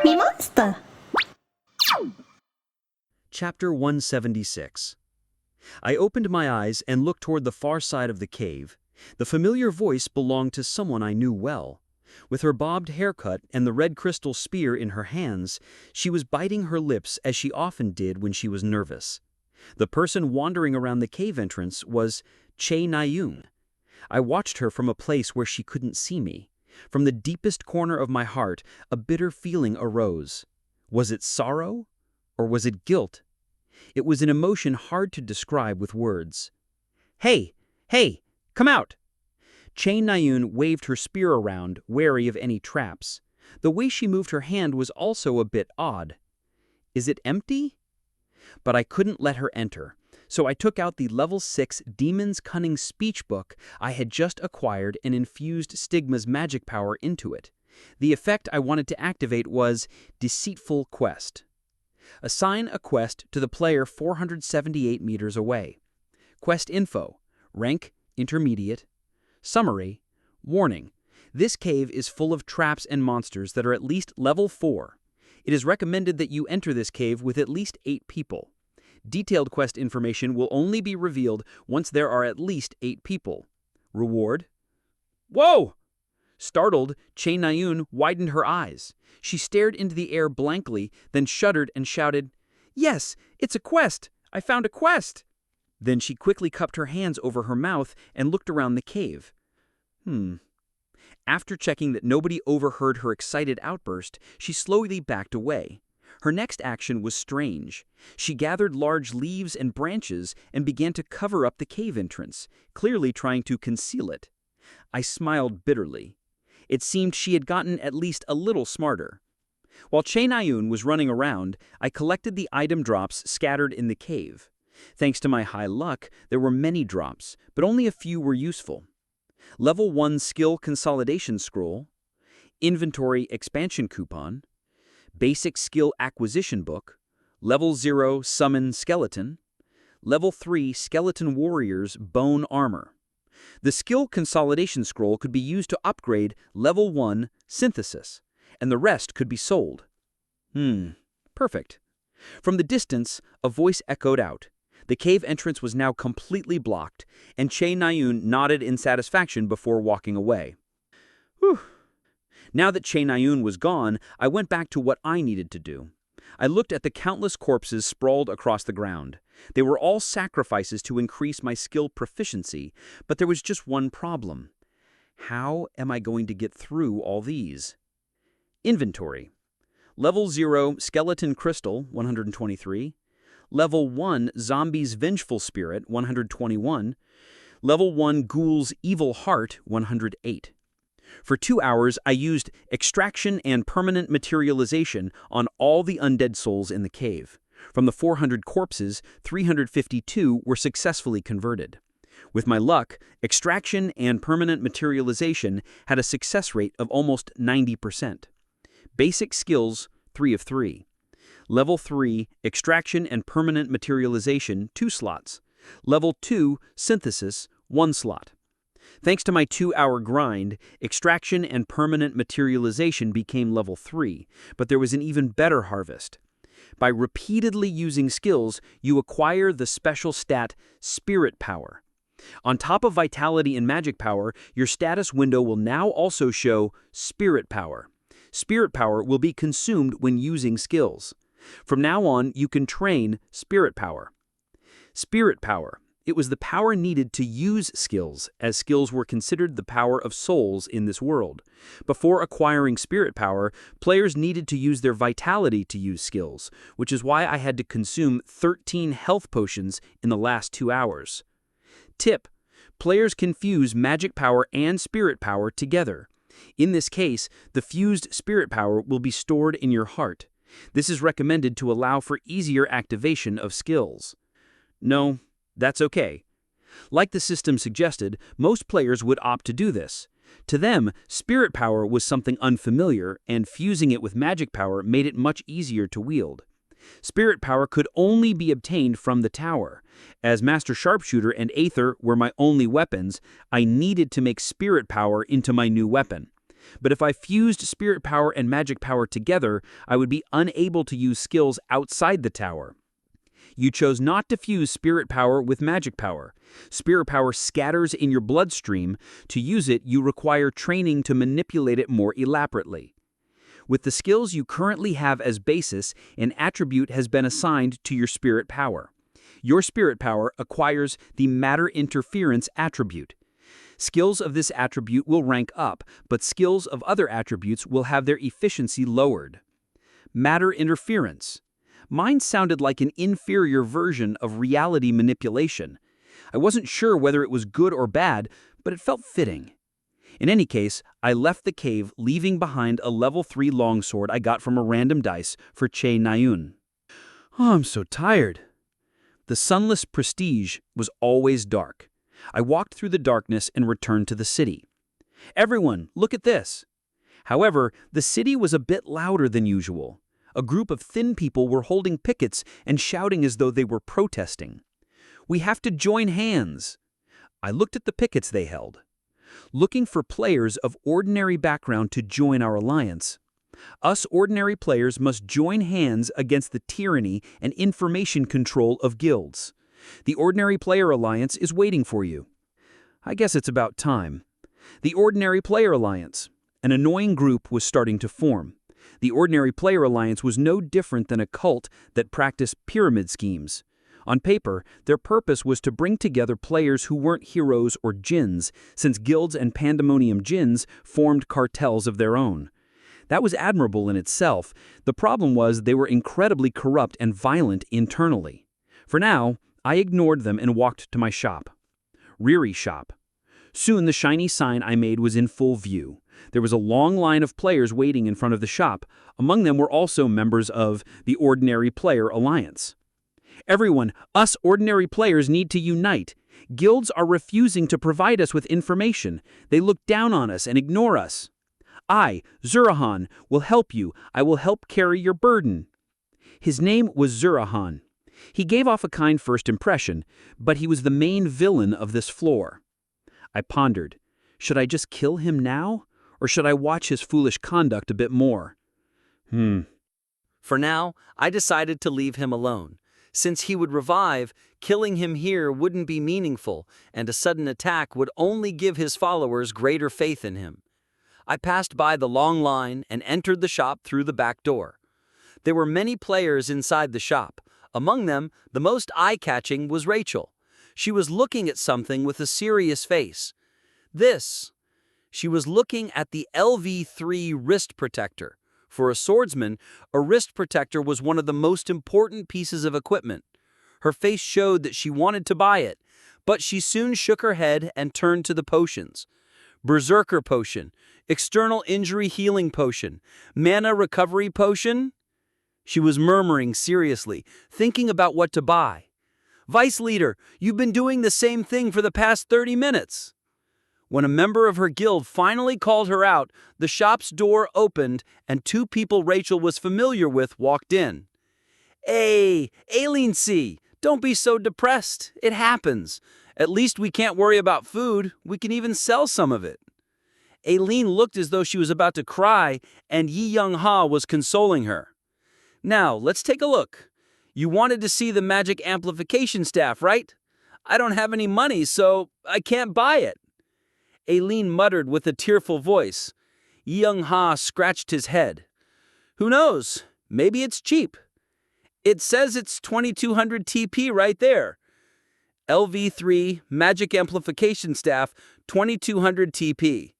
MeMonster. Chapter 176. I opened my eyes and looked toward the far side of the cave. The familiar voice belonged to someone I knew well. With her bobbed haircut and the red crystal spear in her hands, she was biting her lips as she often did when she was nervous. The person wandering around the cave entrance was Che Nayun. I watched her from a place where she couldn't see me. From the deepest corner of my heart, a bitter feeling arose. Was it sorrow? Or was it guilt? It was an emotion hard to describe with words. Hey! Hey! Come out! Che Nayun waved her spear around, wary of any traps. The way she moved her hand was also a bit odd. Is it empty? But I couldn't let her enter, so I took out the level 6 Demon's Cunning speech book I had just acquired and infused Stigma's magic power into it. The effect I wanted to activate was Deceitful Quest. Assign a quest to the player 478 meters away. Quest info: rank intermediate. Summary: warning, this cave is full of traps and monsters that are at least level 4. It is recommended that you enter this cave with at least 8 people. Detailed quest information will only be revealed once there are at least 8 people. Reward: Whoa! Startled, Che Nayun widened her eyes. She stared into the air blankly, then shuddered and shouted, "Yes, it's a quest! I found a quest!" Then she quickly cupped her hands over her mouth and looked around the cave. After checking that nobody overheard her excited outburst, she slowly backed away. Her next action was strange. She gathered large leaves and branches and began to cover up the cave entrance, clearly trying to conceal it. I smiled bitterly. It seemed she had gotten at least a little smarter. While Che Nayun was running around, I collected the item drops scattered in the cave. Thanks to my high luck, there were many drops, but only a few were useful. Level 1 Skill Consolidation Scroll, Inventory Expansion Coupon, Basic Skill Acquisition Book, Level 0 Summon Skeleton, Level 3 Skeleton Warrior's Bone Armor. The Skill Consolidation Scroll could be used to upgrade Level 1 Synthesis, and the rest could be sold. Perfect. From the distance, a voice echoed out. The cave entrance was now completely blocked, and Che Nayun nodded in satisfaction before walking away. Whew. Now that Che Nayun was gone, I went back to what I needed to do. I looked at the countless corpses sprawled across the ground. They were all sacrifices to increase my skill proficiency, but there was just one problem. How am I going to get through all these? Inventory. Level 0 Skeleton Crystal, 123. Level 1 Zombie's Vengeful Spirit, 121. Level 1 Ghoul's Evil Heart, 108. For 2 hours, I used Extraction and Permanent Materialization on all the undead souls in the cave. From the 400 corpses, 352 were successfully converted. With my luck, Extraction and Permanent Materialization had a success rate of almost 90%. Basic skills, 3 of 3. Level 3, Extraction and Permanent Materialization, 2 slots. Level 2, Synthesis, 1 slot. Thanks to my 2-hour grind, Extraction and Permanent Materialization became level 3, but there was an even better harvest. By repeatedly using skills, you acquire the special stat Spirit Power. On top of Vitality and Magic Power, your status window will now also show Spirit Power. Spirit Power will be consumed when using skills. From now on, you can train Spirit Power. Spirit Power. It was the power needed to use skills, as skills were considered the power of souls in this world. Before acquiring Spirit Power, players needed to use their vitality to use skills, which is why I had to consume 13 health potions in the last 2 hours. Tip: players confuse magic power and spirit power together. In this case, the fused spirit power will be stored in your heart. This is recommended to allow for easier activation of skills. No, that's okay. Like the system suggested, most players would opt to do this. To them, spirit power was something unfamiliar, and fusing it with magic power made it much easier to wield. Spirit power could only be obtained from the tower. As Master Sharpshooter and Aether were my only weapons, I needed to make spirit power into my new weapon. But if I fused spirit power and magic power together, I would be unable to use skills outside the tower. You chose not to fuse spirit power with magic power. Spirit power scatters in your bloodstream. To use it, you require training to manipulate it more elaborately. With the skills you currently have as basis, an attribute has been assigned to your spirit power. Your spirit power acquires the matter interference attribute. Skills of this attribute will rank up, but skills of other attributes will have their efficiency lowered. Matter interference. Mine sounded like an inferior version of reality manipulation. I wasn't sure whether it was good or bad, but it felt fitting. In any case, I left the cave, leaving behind a level 3 longsword I got from a random dice for Che Nayun. Oh, I'm so tired. The sunless prestige was always dark. I walked through the darkness and returned to the city. Everyone, look at this. However, the city was a bit louder than usual. A group of thin people were holding pickets and shouting as though they were protesting. We have to join hands. I looked at the pickets they held. Looking for players of ordinary background to join our alliance. Us ordinary players must join hands against the tyranny and information control of guilds. The Ordinary Player Alliance is waiting for you. I guess it's about time. The Ordinary Player Alliance. An annoying group was starting to form. The Ordinary Player Alliance was no different than a cult that practiced pyramid schemes. On paper, their purpose was to bring together players who weren't heroes or djinns, since guilds and pandemonium djinns formed cartels of their own. That was admirable in itself. The problem was they were incredibly corrupt and violent internally. For now, I ignored them and walked to my shop. Riri shop. Soon the shiny sign I made was in full view. There was a long line of players waiting in front of the shop. Among them were also members of the Ordinary Player Alliance. Everyone, us ordinary players need to unite. Guilds are refusing to provide us with information. They look down on us and ignore us. I, Zurahan, will help you. I will help carry your burden. His name was Zurahan. He gave off a kind first impression, but he was the main villain of this floor. I pondered, should I just kill him now, or should I watch his foolish conduct a bit more? For now, I decided to leave him alone. Since he would revive, killing him here wouldn't be meaningful, and a sudden attack would only give his followers greater faith in him. I passed by the long line and entered the shop through the back door. There were many players inside the shop. Among them, the most eye-catching was Rachel. She was looking at something with a serious face. She was looking at the LV3 wrist protector. For a swordsman, a wrist protector was one of the most important pieces of equipment. Her face showed that she wanted to buy it, but she soon shook her head and turned to the potions. Berserker Potion, External Injury Healing Potion, Mana Recovery Potion. She was murmuring seriously, thinking about what to buy. Vice Leader, you've been doing the same thing for the past 30 minutes. When a member of her guild finally called her out, the shop's door opened and 2 people Rachel was familiar with walked in. Hey, Aileen C., don't be so depressed. It happens. At least we can't worry about food. We can even sell some of it. Aileen looked as though she was about to cry, and Yi Young Ha was consoling her. Now, let's take a look. You wanted to see the magic amplification staff, right? I don't have any money, so I can't buy it. Aileen muttered with a tearful voice. Yi Young Ha scratched his head. Who knows? Maybe it's cheap. It says it's 2200 TP right there. LV3 Magic Amplification Staff, 2200 TP.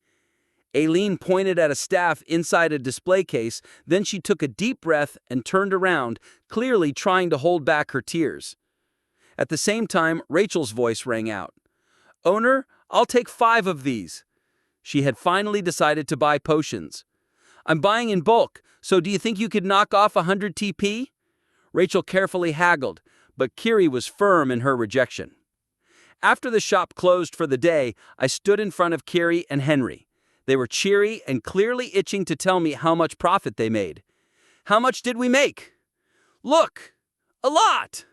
Aileen pointed at a staff inside a display case, then she took a deep breath and turned around, clearly trying to hold back her tears. At the same time, Rachel's voice rang out. Owner, I'll take 5 of these. She had finally decided to buy potions. I'm buying in bulk, so do you think you could knock off 100 TP? Rachel carefully haggled, but Kiri was firm in her rejection. After the shop closed for the day, I stood in front of Kiri and Henry. They were cheery and clearly itching to tell me how much profit they made. How much did we make? Look, a lot!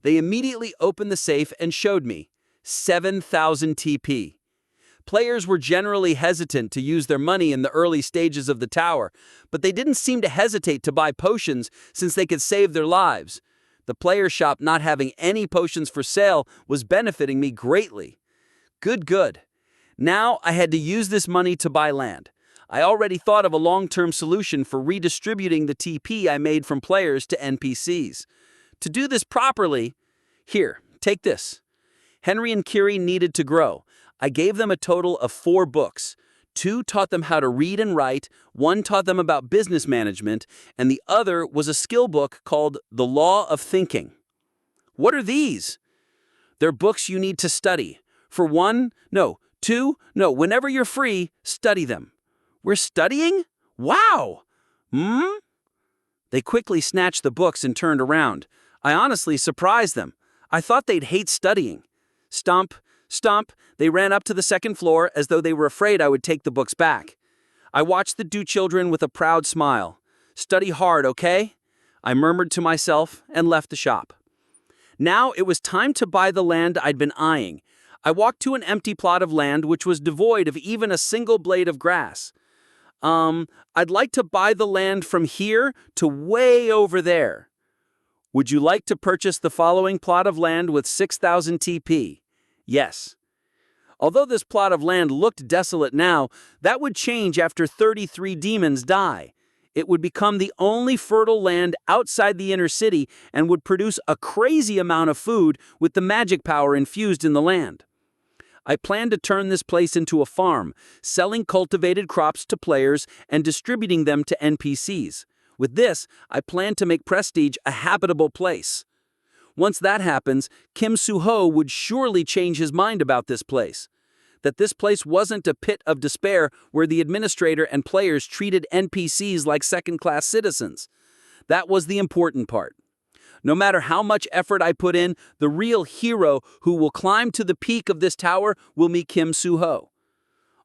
They immediately opened the safe and showed me 7,000 TP. players were generally hesitant to use their money in the early stages of the tower, but they didn't seem to hesitate to buy potions since they could save their lives. The player shop not having any potions for sale was benefiting me greatly. Good. Now I had to use this money to buy land. I already thought of a long-term solution for redistributing the TP I made from players to NPCs. To do this properly, here, take this. Henry and Kiri needed to grow. I gave them a total of 4 books. 2 taught them how to read and write, 1 taught them about business management, and the other was a skill book called The Law of Thinking. What are these? They're books you need to study. Whenever you're free, study them. We're studying? Wow! They quickly snatched the books and turned around. I honestly surprised them. I thought they'd hate studying. Stomp, they ran up to the second floor as though they were afraid I would take the books back. I watched the 2 children with a proud smile. Study hard, okay? I murmured to myself and left the shop. Now it was time to buy the land I'd been eyeing. I walked to an empty plot of land which was devoid of even a single blade of grass. I'd like to buy the land from here to way over there. Would you like to purchase the following plot of land with 6,000 TP? Yes. Although this plot of land looked desolate now, that would change after 33 demons die. It would become the only fertile land outside the inner city and would produce a crazy amount of food with the magic power infused in the land. I planned to turn this place into a farm, selling cultivated crops to players and distributing them to NPCs. With this, I planned to make Prestige a habitable place. Once that happens, Kim Soo-ho would surely change his mind about this place. That this place wasn't a pit of despair where the administrator and players treated NPCs like second-class citizens. That was the important part. No matter how much effort I put in, the real hero who will climb to the peak of this tower will be Kim Soo-ho.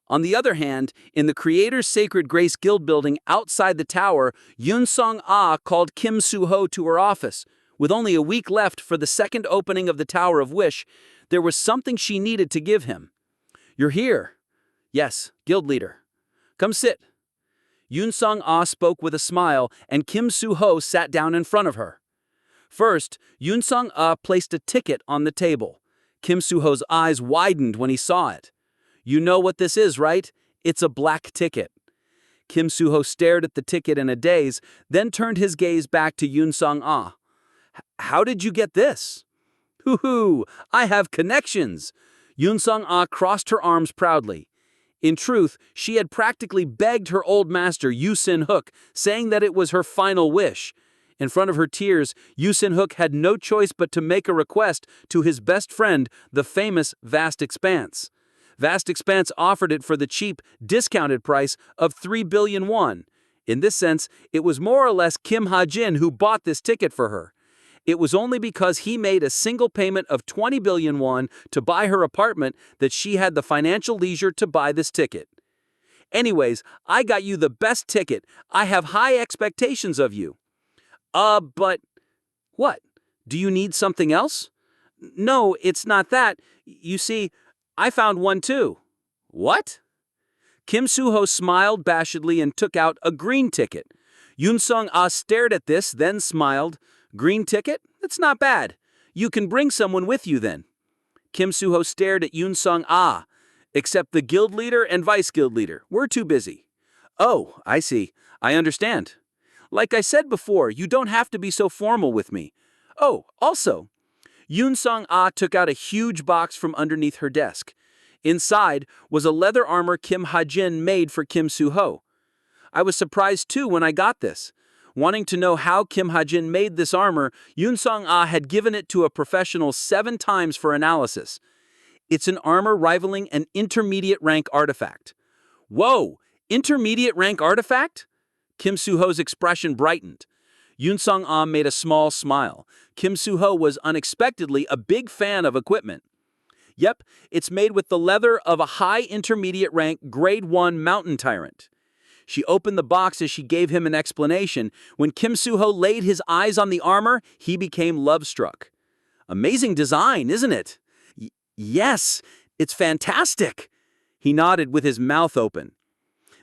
On the other hand, in the Creator's Sacred Grace Guild building outside the tower, Yoon Sung-ah called Kim Soo-ho to her office. With only a week left for the second opening of the Tower of Wish, there was something she needed to give him. "You're here." "Yes, guild leader." "Come sit." Yoon Sung-ah spoke with a smile, and Kim Soo-ho sat down in front of her. First, Yoon Sung-ah placed a ticket on the table. Kim Soo-ho's eyes widened when he saw it. "You know what this is, right? It's a black ticket." Kim Soo-ho stared at the ticket in a daze, then turned his gaze back to Yoon Sung-ah. "How did you get this?" "Hoo-hoo, I have connections." Yoon Sung-ah crossed her arms proudly. In truth, she had practically begged her old master, Yoo Sin-hook, saying that it was her final wish. In front of her tears, Yoo Sin-hook had no choice but to make a request to his best friend, the famous Vast Expanse. Vast Expanse offered it for the cheap, discounted price of 3 billion won. In this sense, it was more or less Kim Hajin who bought this ticket for her. It was only because he made a single payment of 20 billion won to buy her apartment that she had the financial leisure to buy this ticket. "Anyways, I got you the best ticket. I have high expectations of you." But... What? Do you need something else?" "No, it's not that. You see, I found one too." "What?" Kim Soo-ho smiled bashfully and took out a green ticket. Yoon Sung-ah stared at this, then smiled. "Green ticket? That's not bad. You can bring someone with you then." Kim Soo-ho stared at Yoon Sung-ah. "Except the guild leader and vice guild leader. We're too busy." "Oh, I see. I understand. Like I said before, you don't have to be so formal with me. Oh, also..." Yoon Sung-ah took out a huge box from underneath her desk. Inside was a leather armor Kim Hajin made for Kim Soo-ho. I was surprised too when I got this. Wanting to know how Kim Hajin made this armor, Yoon Sung-ah had given it to a professional 7 times for analysis. It's an armor rivaling an intermediate rank artifact. "Whoa! Intermediate rank artifact?" Kim Soo-ho's expression brightened. Yoon Sung-ah made a small smile. Kim Soo-ho was unexpectedly a big fan of equipment. "Yep, it's made with the leather of a high intermediate rank grade 1 mountain tyrant." She opened the box as she gave him an explanation. When Kim Soo-ho laid his eyes on the armor, he became love-struck. "Amazing design, isn't it?" Yes, it's fantastic." He nodded with his mouth open.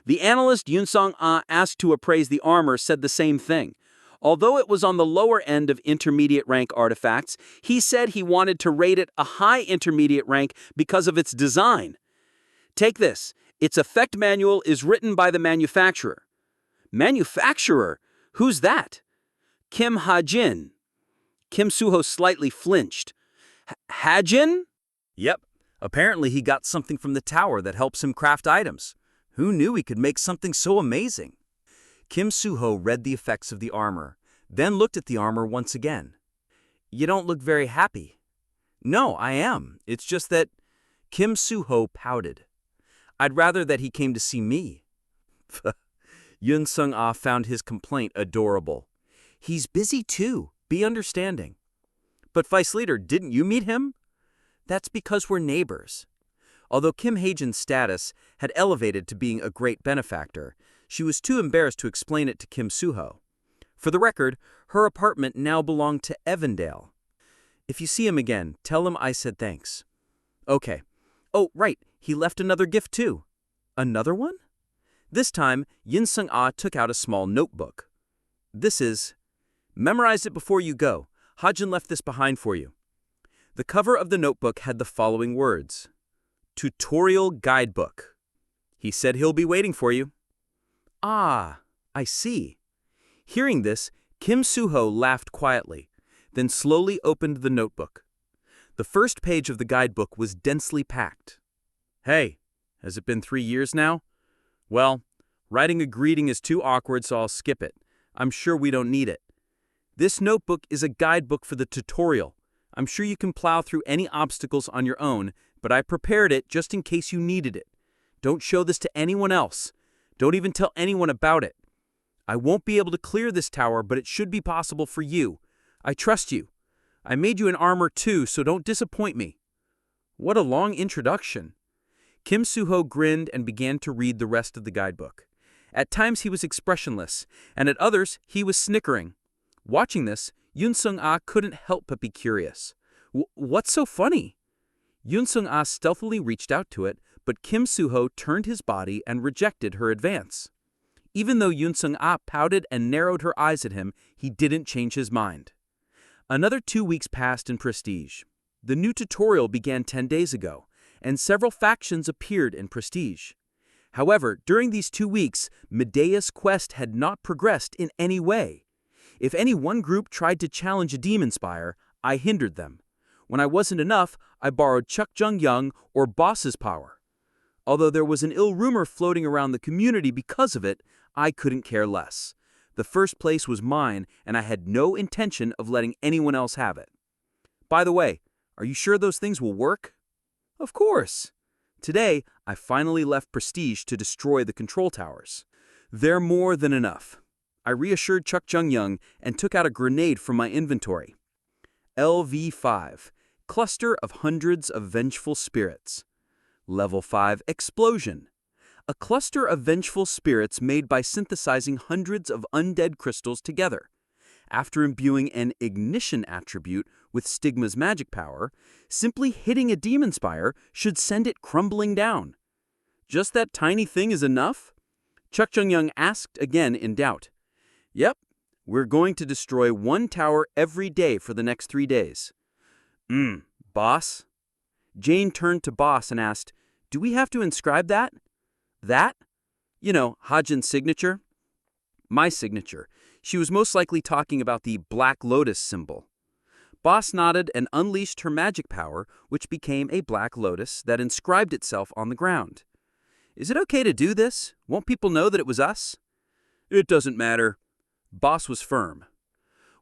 The analyst Yunsung-ah asked to appraise the armor said the same thing. Although it was on the lower end of intermediate rank artifacts, he said he wanted to rate it a high intermediate rank because of its design. Take this. Its effect manual is written by the manufacturer. Manufacturer? Who's that? Kim Hajin. Kim Suho slightly flinched. Hajin? Yep. Apparently he got something from the tower that helps him craft items. Who knew he could make something so amazing? Kim Suho read the effects of the armor, then looked at the armor once again. You don't look very happy. No, I am. It's just that... Kim Suho pouted. I'd rather that he came to see me. Yunsung-ah found his complaint adorable. He's busy too. Be understanding. But Vice Leader, didn't you meet him? That's because we're neighbors. Although Kim Hajin's status had elevated to being a great benefactor, she was too embarrassed to explain it to Kim Suho. For the record, her apartment now belonged to Evandale. If you see him again, tell him I said thanks. Okay. Oh, right, he left another gift too. Another one? This time, Yunsung-ah took out a small notebook. This is... Memorize it before you go. Hajin left this behind for you. The cover of the notebook had the following words. Tutorial Guidebook. He said he'll be waiting for you. Ah, I see. Hearing this, Kim Suho laughed quietly, then slowly opened the notebook. The first page of the guidebook was densely packed. Hey, has it been 3 years now? Well, writing a greeting is too awkward, so I'll skip it. I'm sure we don't need it. This notebook is a guidebook for the tutorial. I'm sure you can plow through any obstacles on your own, but I prepared it just in case you needed it. Don't show this to anyone else. Don't even tell anyone about it. I won't be able to clear this tower, but it should be possible for you. I trust you. I made you an armor too, so don't disappoint me. What a long introduction. Kim Suho grinned and began to read the rest of the guidebook. At times he was expressionless, and at others he was snickering. Watching this, Yunsung-ah couldn't help but be curious. What's so funny? Yunsung-ah stealthily reached out to it, but Kim Suho turned his body and rejected her advance. Even though Yunsung-ah pouted and narrowed her eyes at him, he didn't change his mind. Another 2 weeks passed in Prestige. The new tutorial began 10 days ago, and several factions appeared in Prestige. However, during these 2 weeks, Medea's quest had not progressed in any way. If any one group tried to challenge a demon spire, I hindered them. When I wasn't enough, I borrowed Chuck Jung-young or Boss's power. Although there was an ill rumor floating around the community because of it, I couldn't care less. The first place was mine, and I had no intention of letting anyone else have it. By the way, are you sure those things will work? Of course. Today, I finally left Prestige to destroy the control towers. They're more than enough. I reassured Chuck Jung-young and took out a grenade from my inventory. LV5, Cluster of Hundreds of Vengeful Spirits. Level 5 Explosion. A cluster of vengeful spirits made by synthesizing hundreds of undead crystals together. After imbuing an ignition attribute with Stigma's magic power, simply hitting a demon spire should send it crumbling down. Just that tiny thing is enough? Chuck Jung-young asked again in doubt. Yep, we're going to destroy 1 tower every day for the next 3 days. Boss? Jane turned to Boss and asked, do we have to inscribe that? That? You know, Hajin's signature? My signature. She was most likely talking about the Black Lotus symbol. Boss nodded and unleashed her magic power, which became a black lotus that inscribed itself on the ground. Is it okay to do this? Won't people know that it was us? It doesn't matter. Boss was firm.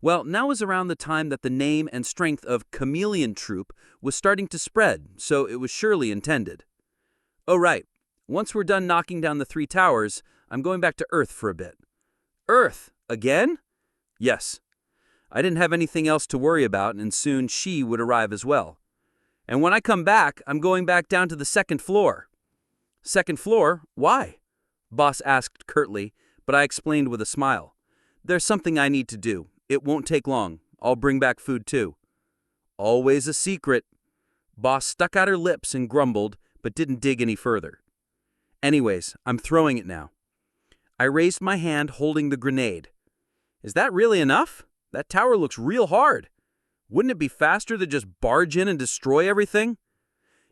Well, now was around the time that the name and strength of Chameleon Troop was starting to spread, so it was surely intended. Oh, right. Once we're done knocking down the 3 towers, I'm going back to Earth for a bit. Earth? Again? Yes. I didn't have anything else to worry about, and soon she would arrive as well. And when I come back, I'm going back down to the 2nd floor. 2nd floor? Why? Boss asked curtly, but I explained with a smile. There's something I need to do. It won't take long. I'll bring back food too. Always a secret. Boss stuck out her lips and grumbled, but didn't dig any further. Anyways, I'm throwing it now. I raised my hand holding the grenade. Is that really enough? That tower looks real hard. Wouldn't it be faster to just barge in and destroy everything?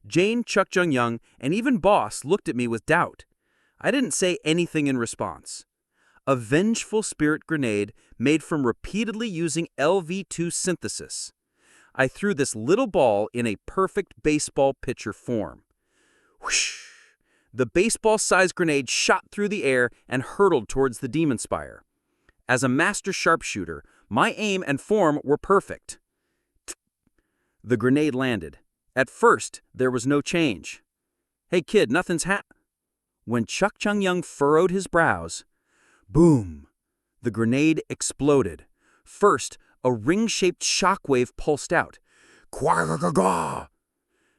Jane, Chuck Jung-young, and even Boss looked at me with doubt. I didn't say anything in response. A vengeful spirit grenade made from repeatedly using LV2 synthesis. I threw this little ball in a perfect baseball pitcher form. Whoosh! The baseball-sized grenade shot through the air and hurtled towards the demon spire. As a master sharpshooter, my aim and form were perfect. The grenade landed. At first, there was no change. Hey kid, nothing's When Chuck Jung-young furrowed his brows, boom! The grenade exploded. First, a ring-shaped shockwave pulsed out. Quagagaga!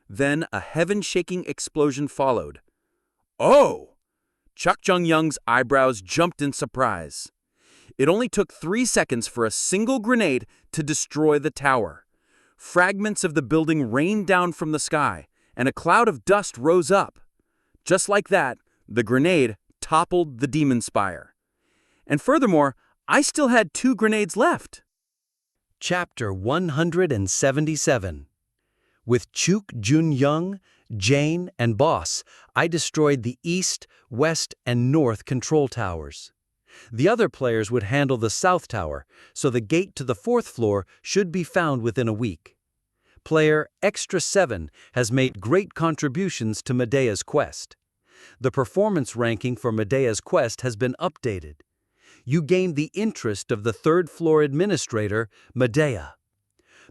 Then a heaven-shaking explosion followed. Oh! Chuck Jung-young's eyebrows jumped in surprise. It only took 3 seconds for a single grenade to destroy the tower. Fragments of the building rained down from the sky, and a cloud of dust rose up. Just like that, the grenade toppled the demon spire. And furthermore, I still had 2 grenades left. Chapter 177. With Chuk Jun-young, Jane, and Boss, I destroyed the east, west, and north control towers. The other players would handle the south tower, so the gate to the 4th floor should be found within a week. Player Extra 7 has made great contributions to Medea's quest. The performance ranking for Medea's quest has been updated. You gained the interest of the 3rd floor administrator, Medea.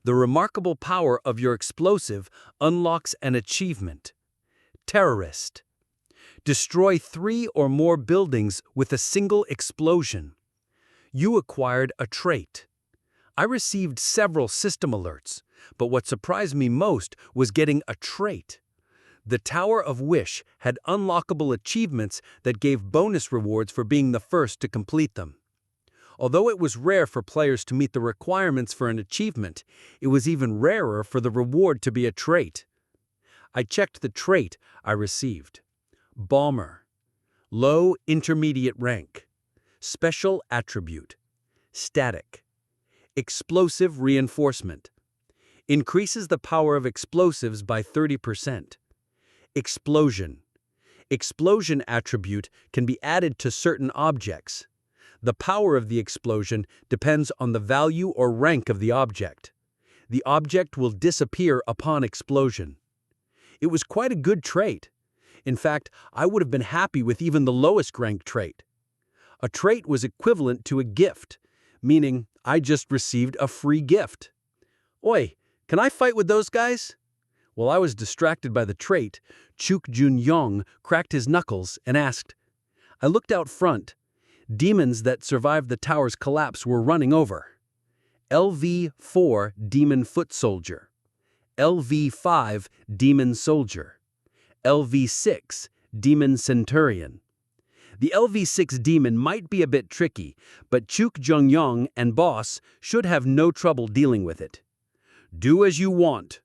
The remarkable power of your explosive unlocks an achievement. Terrorist. Destroy 3 or more buildings with a single explosion. You acquired a trait. I received several system alerts, but what surprised me most was getting a trait. The Tower of Wish had unlockable achievements that gave bonus rewards for being the first to complete them. Although it was rare for players to meet the requirements for an achievement, it was even rarer for the reward to be a trait. I checked the trait I received. Bomber. Low intermediate rank. Special attribute. Static. Explosive reinforcement. Increases the power of explosives by 30%. Explosion. Explosion attribute can be added to certain objects. The power of the explosion depends on the value or rank of the object. The object will disappear upon explosion. It was quite a good trait. In fact, I would have been happy with even the lowest ranked trait. A trait was equivalent to a gift, meaning I just received a free gift. Oi, can I fight with those guys? While I was distracted by the trait, Chuk Jun-young cracked his knuckles and asked. I looked out front. Demons that survived the tower's collapse were running over. LV-4 Demon Foot Soldier. LV-5 Demon Soldier. LV-6 Demon Centurion. The LV-6 demon might be a bit tricky, but Chuk Jung-young and Boss should have no trouble dealing with it. Do as you want.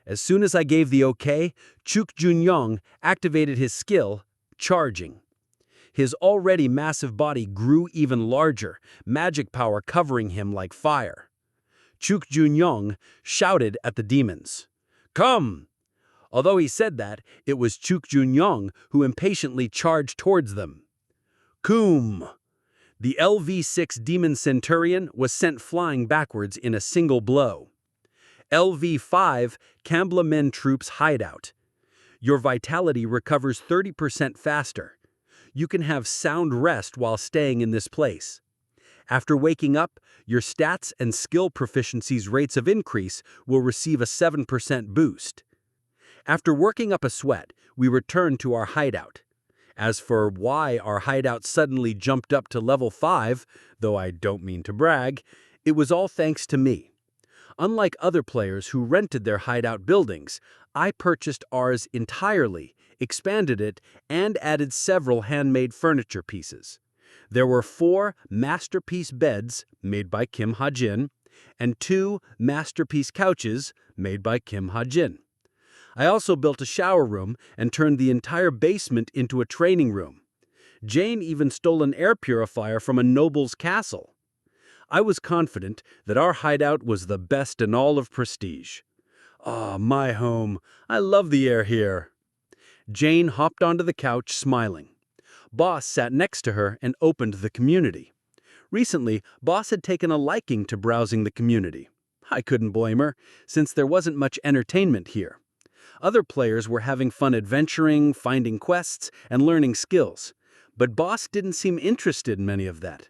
As soon as I gave the okay, Chuk Jun-young activated his skill, Charging. His already massive body grew even larger, magic power covering him like fire. Chuk Jun-young shouted at the demons, "Come!" Although he said that, it was Chuk Jun-young who impatiently charged towards them. Koom! The LV-6 Demon Centurion was sent flying backwards in a single blow. LV-5 Kambla Men Troops Hideout. Your vitality recovers 30% faster. You can have sound rest while staying in this place. After waking up, your stats and skill proficiencies rates of increase will receive a 7% boost. After working up a sweat, we returned to our hideout. As for why our hideout suddenly jumped up to level 5, though I don't mean to brag, it was all thanks to me. Unlike other players who rented their hideout buildings, I purchased ours entirely, expanded it, and added several handmade furniture pieces. There were 4 masterpiece beds made by Kim Hajin and 2 masterpiece couches made by Kim Hajin. I also built a shower room and turned the entire basement into a training room. Jane even stole an air purifier from a noble's castle. I was confident that our hideout was the best in all of Prestige. Ah, my home. I love the air here. Jane hopped onto the couch, smiling. Boss sat next to her and opened the community. Recently, Boss had taken a liking to browsing the community. I couldn't blame her, since there wasn't much entertainment here. Other players were having fun adventuring, finding quests, and learning skills. But Boss didn't seem interested in many of that.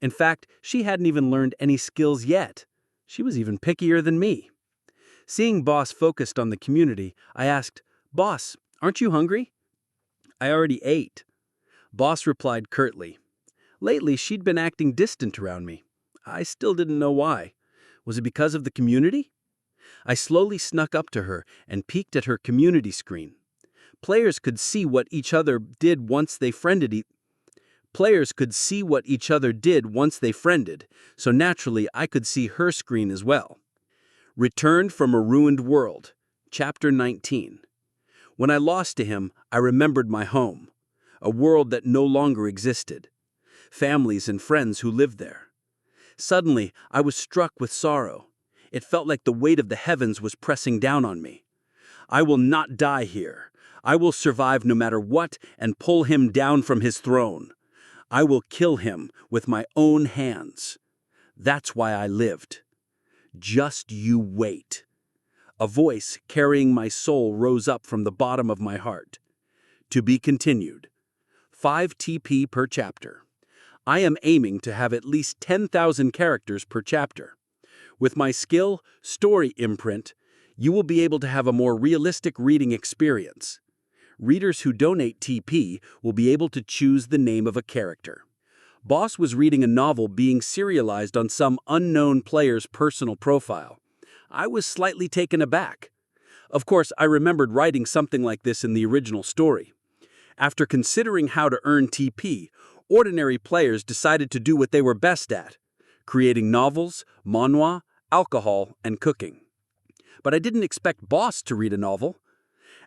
In fact, she hadn't even learned any skills yet. She was even pickier than me. Seeing Boss focused on the community, I asked, "Boss, aren't you hungry?" "I already ate." Boss replied curtly. Lately, she'd been acting distant around me. I still didn't know why. Was it because of the community? I slowly snuck up to her and peeked at her community screen. Players could see what each other did once they friended so naturally I could see her screen as well. Returned from a Ruined World, Chapter 19. When I lost to him, I remembered my home, a world that no longer existed, families and friends who lived there. Suddenly, I was struck with sorrow. It felt like the weight of the heavens was pressing down on me. I will not die here. I will survive no matter what and pull him down from his throne. I will kill him with my own hands. That's why I lived. Just you wait. A voice carrying my soul rose up from the bottom of my heart. To be continued. 5 TP per chapter. I am aiming to have at least 10,000 characters per chapter. With my skill, story imprint, you will be able to have a more realistic reading experience. Readers who donate TP will be able to choose the name of a character. Boss was reading a novel being serialized on some unknown player's personal profile. I was slightly taken aback. Of course, I remembered writing something like this in the original story. After considering how to earn TP, ordinary players decided to do what they were best at: creating novels, manhwa, alcohol, and cooking. But I didn't expect Boss to read a novel.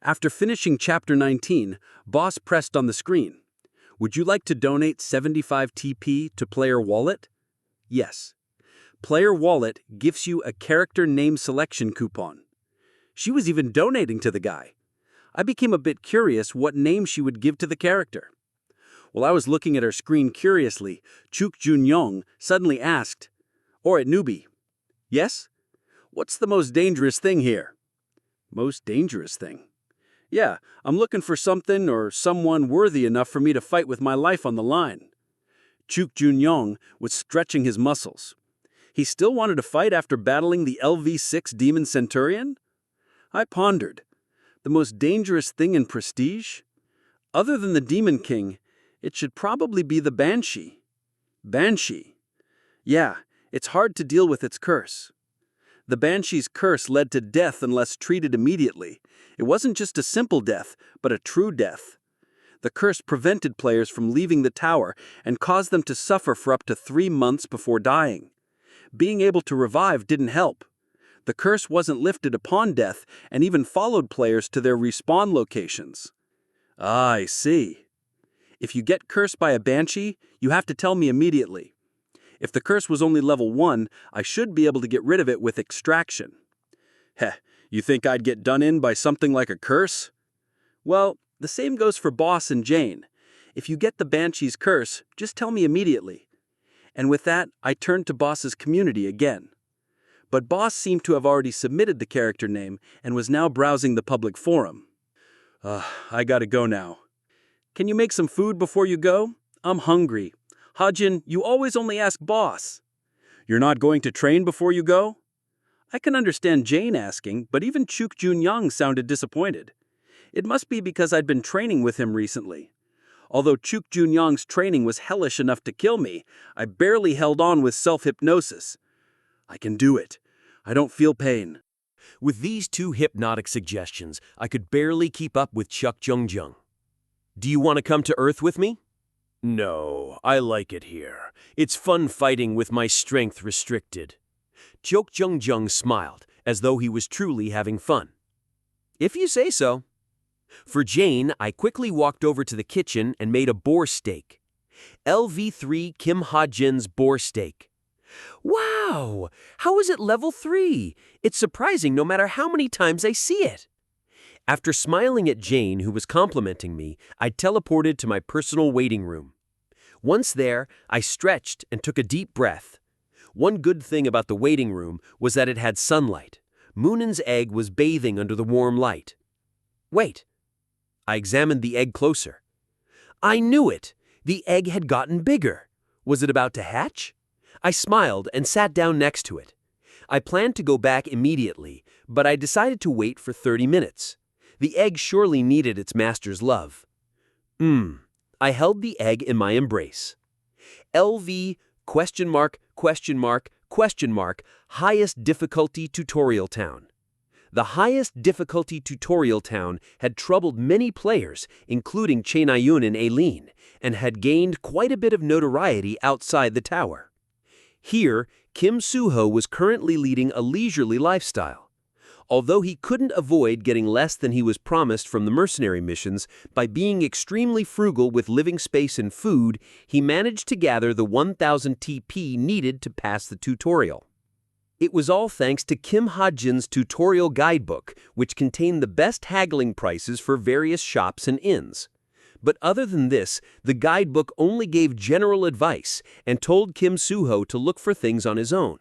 After finishing Chapter 19, Boss pressed on the screen. "Would you like to donate 75 TP to Player Wallet?" Yes. Player Wallet gives you a character name selection coupon. She was even donating to the guy. I became a bit curious what name she would give to the character. While I was looking at her screen curiously, Chuk Jun-young suddenly asked, "Alright, newbie." "Yes? What's the most dangerous thing here?" "Most dangerous thing?" "Yeah, I'm looking for something or someone worthy enough for me to fight with my life on the line." Chuk Jun-young was stretching his muscles. He still wanted to fight after battling the LV6 Demon Centurion? I pondered. The most dangerous thing in Prestige? Other than the Demon King, it should probably be the Banshee. Banshee. Yeah, it's hard to deal with its curse. The Banshee's curse led to death unless treated immediately. It wasn't just a simple death, but a true death. The curse prevented players from leaving the tower and caused them to suffer for up to 3 months before dying. Being able to revive didn't help. The curse wasn't lifted upon death and even followed players to their respawn locations. Ah, I see. If you get cursed by a Banshee, you have to tell me immediately. If the curse was only level 1, I should be able to get rid of it with extraction. Heh, you think I'd get done in by something like a curse? Well, the same goes for Boss and Jane. If you get the Banshee's curse, just tell me immediately. And with that, I turned to Boss's community again. But Boss seemed to have already submitted the character name and was now browsing the public forum. I gotta go now. Can you make some food before you go? I'm hungry. Hajin, you always only ask Boss. You're not going to train before you go? I can understand Jane asking, but even Chuk Jun-young sounded disappointed. It must be because I'd been training with him recently. Although Chuk Jun-young's training was hellish enough to kill me, I barely held on with self-hypnosis. I can do it. I don't feel pain. With these 2 hypnotic suggestions, I could barely keep up with Chuk Jung-jung. Do you want to come to Earth with me? No, I like it here. It's fun fighting with my strength restricted. Chuk Jung-jung smiled, as though he was truly having fun. If you say so. For Jane, I quickly walked over to the kitchen and made a boar steak. LV3 Kim Hajin's boar steak. Wow! How is it level 3? It's surprising no matter how many times I see it. After smiling at Jane, who was complimenting me, I teleported to my personal waiting room. Once there, I stretched and took a deep breath. One good thing about the waiting room was that it had sunlight. Moonen's egg was bathing under the warm light. Wait. I examined the egg closer. I knew it! The egg had gotten bigger. Was it about to hatch? I smiled and sat down next to it. I planned to go back immediately, but I decided to wait for 30 minutes. The egg surely needed its master's love. I held the egg in my embrace. LV question mark, question mark, question mark, highest difficulty tutorial town. The highest difficulty tutorial town had troubled many players, including Chaenayun and Aileen, and had gained quite a bit of notoriety outside the tower. Here, Kim Soo-ho was currently leading a leisurely lifestyle. Although he couldn't avoid getting less than he was promised from the mercenary missions, by being extremely frugal with living space and food, he managed to gather the 1,000 TP needed to pass the tutorial. It was all thanks to Kim Hajin's tutorial guidebook, which contained the best haggling prices for various shops and inns. But other than this, the guidebook only gave general advice and told Kim Soo-ho to look for things on his own.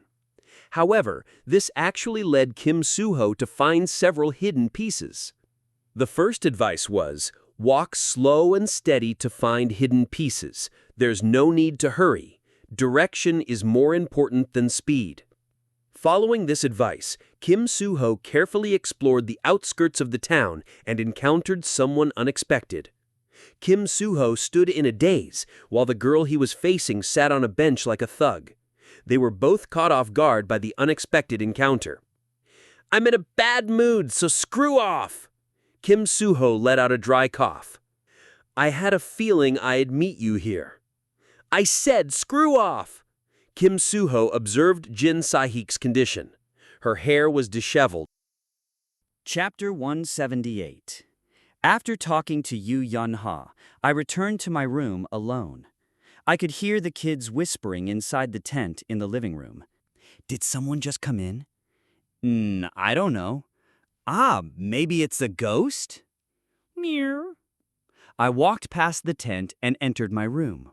However, this actually led Kim Soo-ho to find several hidden pieces. The first advice was, walk slow and steady to find hidden pieces. There's no need to hurry. Direction is more important than speed. Following this advice, Kim Soo-ho carefully explored the outskirts of the town and encountered someone unexpected. Kim Soo-ho stood in a daze, while the girl he was facing sat on a bench like a thug. They were both caught off guard by the unexpected encounter. "I'm in a bad mood, so screw off!" Kim Soo-ho let out a dry cough. "I had a feeling I'd meet you here." "I said screw off!" Kim Soo-ho observed Jin Sae-hik's condition. Her hair was disheveled. Chapter 178. After talking to Yu Yun-ha, I returned to my room alone. I could hear the kids whispering inside the tent in the living room. Did someone just come in? I don't know. Maybe it's a ghost? Meow. I walked past the tent and entered my room.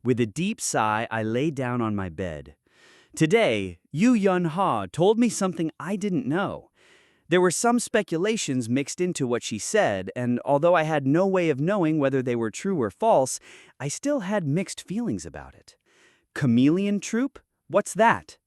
With a deep sigh, I lay down on my bed. Today, Yu Yun-ha told me something I didn't know. There were some speculations mixed into what she said, and although I had no way of knowing whether they were true or false, I still had mixed feelings about it. Chameleon Troop? What's that?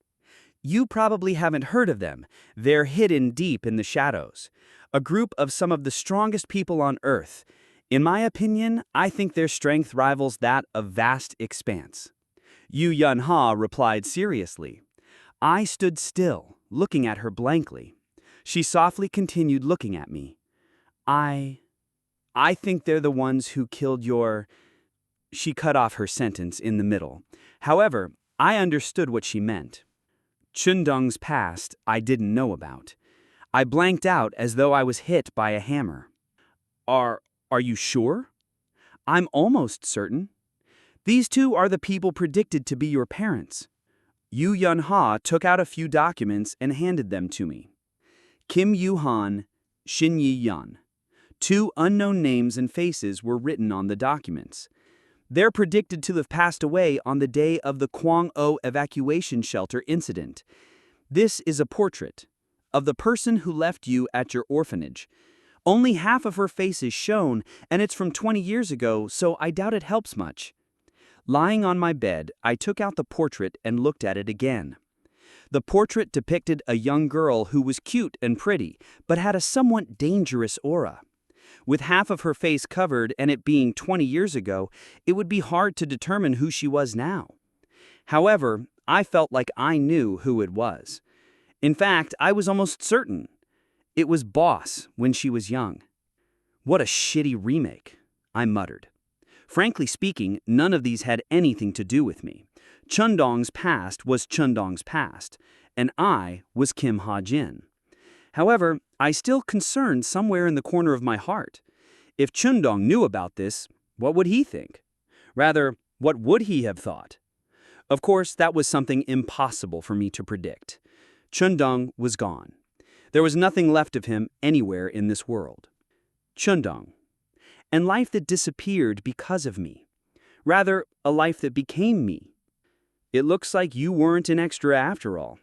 You probably haven't heard of them. They're hidden deep in the shadows. A group of some of the strongest people on Earth. In my opinion, I think their strength rivals that of vast expanse. Yu Yun-ha replied seriously. I stood still, looking at her blankly. She softly continued looking at me. I think they're the ones who killed your... She cut off her sentence in the middle. However, I understood what she meant. Chundong's past I didn't know about. I blanked out as though I was hit by a hammer. Are you sure? I'm almost certain. These two are the people predicted to be your parents. Yu Yun-ha took out a few documents and handed them to me. Kim Yu-han, Shin Yi-yun. Two unknown names and faces were written on the documents. They're predicted to have passed away on the day of the Kwang-o evacuation shelter incident. This is a portrait of the person who left you at your orphanage. Only half of her face is shown, and it's from 20 years ago, so I doubt it helps much. Lying on my bed, I took out the portrait and looked at it again. The portrait depicted a young girl who was cute and pretty, but had a somewhat dangerous aura. With half of her face covered and it being 20 years ago, it would be hard to determine who she was now. However, I felt like I knew who it was. In fact, I was almost certain. It was Boss when she was young. What a shitty remake, I muttered. Frankly speaking, none of these had anything to do with me. Chundong's past was Chundong's past, and I was Kim Hajin. However, I still concerned somewhere in the corner of my heart. If Chundong knew about this, what would he think? Rather, what would he have thought? Of course, that was something impossible for me to predict. Chundong was gone. There was nothing left of him anywhere in this world. Chundong. And life that disappeared because of me. Rather, a life that became me. It looks like you weren't an extra after all.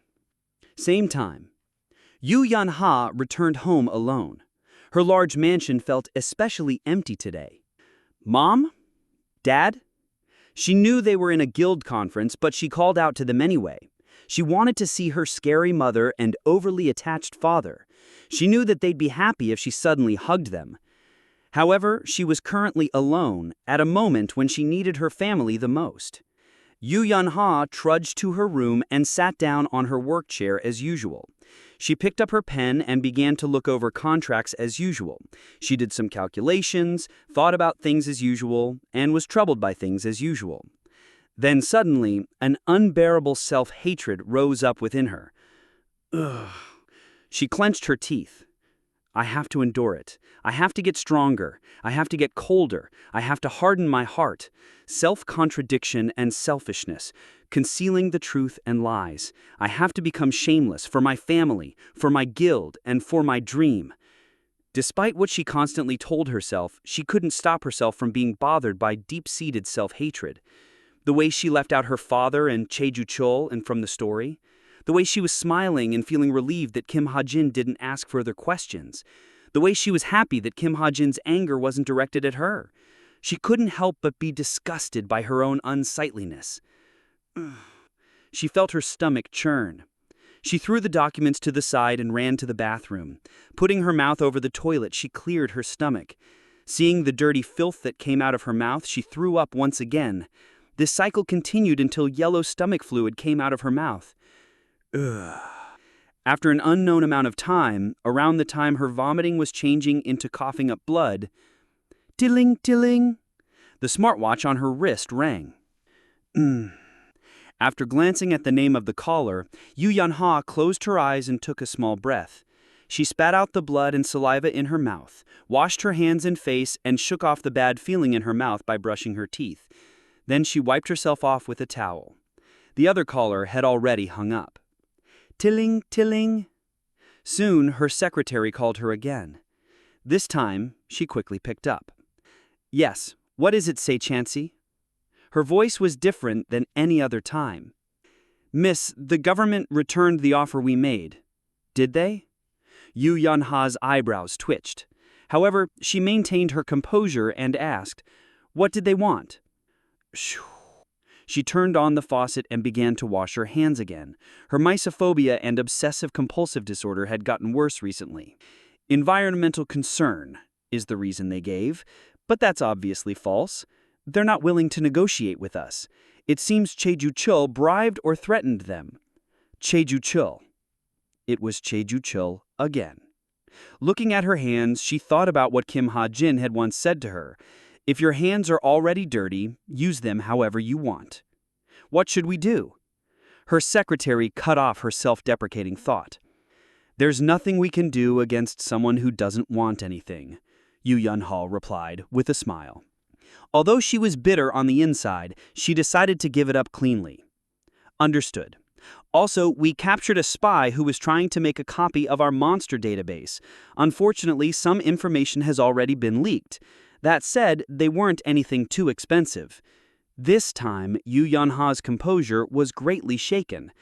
Same time. Yu Yanha returned home alone. Her large mansion felt especially empty today. Mom? Dad? She knew they were in a guild conference, but she called out to them anyway. She wanted to see her scary mother and overly attached father. She knew that they'd be happy if she suddenly hugged them. However, she was currently alone at a moment when she needed her family the most. Yu Yanha trudged to her room and sat down on her work chair as usual. She picked up her pen and began to look over contracts as usual. She did some calculations, thought about things as usual, and was troubled by things as usual. Then suddenly, an unbearable self-hatred rose up within her. Ugh. She clenched her teeth. I have to endure it. I have to get stronger. I have to get colder. I have to harden my heart. Self-contradiction and selfishness, concealing the truth and lies. I have to become shameless for my family, for my guild, and for my dream. Despite what she constantly told herself, she couldn't stop herself from being bothered by deep-seated self-hatred. The way she left out her father and Cheju Chul and from the story. The way she was smiling and feeling relieved that Kim Hajin didn't ask further questions. The way she was happy that Kim Hajin's anger wasn't directed at her. She couldn't help but be disgusted by her own unsightliness. She felt her stomach churn. She threw the documents to the side and ran to the bathroom. Putting her mouth over the toilet, she cleared her stomach. Seeing the dirty filth that came out of her mouth, she threw up once again. This cycle continued until yellow stomach fluid came out of her mouth. Ugh. After an unknown amount of time, around the time her vomiting was changing into coughing up blood, tilling, tilling, the smartwatch on her wrist rang. After glancing at the name of the caller, Yu Yanha closed her eyes and took a small breath. She spat out the blood and saliva in her mouth, washed her hands and face, and shook off the bad feeling in her mouth by brushing her teeth. Then she wiped herself off with a towel. The other caller had already hung up. Tilling, tilling. Soon, her secretary called her again. This time, she quickly picked up. Yes, what is it, say Chansey? Her voice was different than any other time. Miss, the government returned the offer we made. Did they? Yu Yanha's eyebrows twitched. However, she maintained her composure and asked, what did they want? Shoo. She turned on the faucet and began to wash her hands again. Her mysophobia and obsessive-compulsive disorder had gotten worse recently. Environmental concern is the reason they gave, but that's obviously false. They're not willing to negotiate with us. It seems Cheju Chul bribed or threatened them. Cheju Chul. It was Cheju Chul again. Looking at her hands, she thought about what Kim Ha-jin had once said to her. If your hands are already dirty, use them however you want. What should we do? Her secretary cut off her self-deprecating thought. There's nothing we can do against someone who doesn't want anything, Yu Yanha replied with a smile. Although she was bitter on the inside, she decided to give it up cleanly. Understood. Also, we captured a spy who was trying to make a copy of our monster database. Unfortunately, some information has already been leaked. That said, they weren't anything too expensive. This time, Yu Yanha's composure was greatly shaken.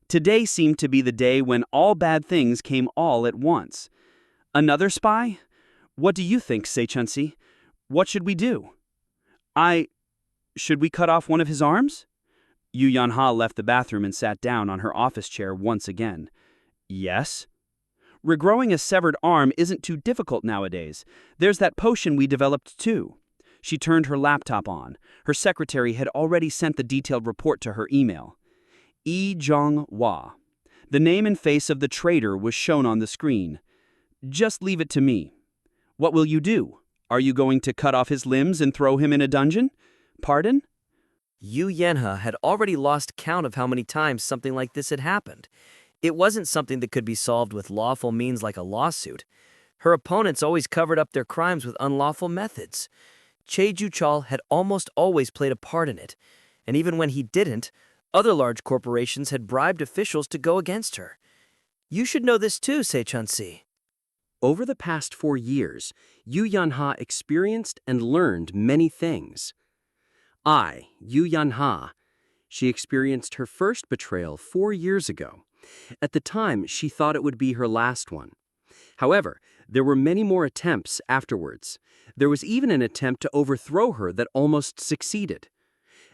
Today seemed to be the day when all bad things came all at once. Another spy? What do you think, Seichunsi? What should we do? Should we cut off one of his arms? Yu Yanha left the bathroom and sat down on her office chair once again. Yes. Regrowing a severed arm isn't too difficult nowadays. There's that potion we developed too. She turned her laptop on. Her secretary had already sent the detailed report to her email. Yi Zhong-hua. The name and face of the traitor was shown on the screen. Just leave it to me. What will you do? Are you going to cut off his limbs and throw him in a dungeon? Pardon? Yu Yanha had already lost count of how many times something like this had happened. It wasn't something that could be solved with lawful means like a lawsuit. Her opponents always covered up their crimes with unlawful methods. Che Ju-chol had almost always played a part in it, and even when he didn't, other large corporations had bribed officials to go against her. You should know this too, Se-chun-si. Over the past 4 years, Yu Yanha experienced and learned many things. Yu Yanha. She experienced her first betrayal 4 years ago. At the time, she thought it would be her last one. However, there were many more attempts afterwards. There was even an attempt to overthrow her that almost succeeded.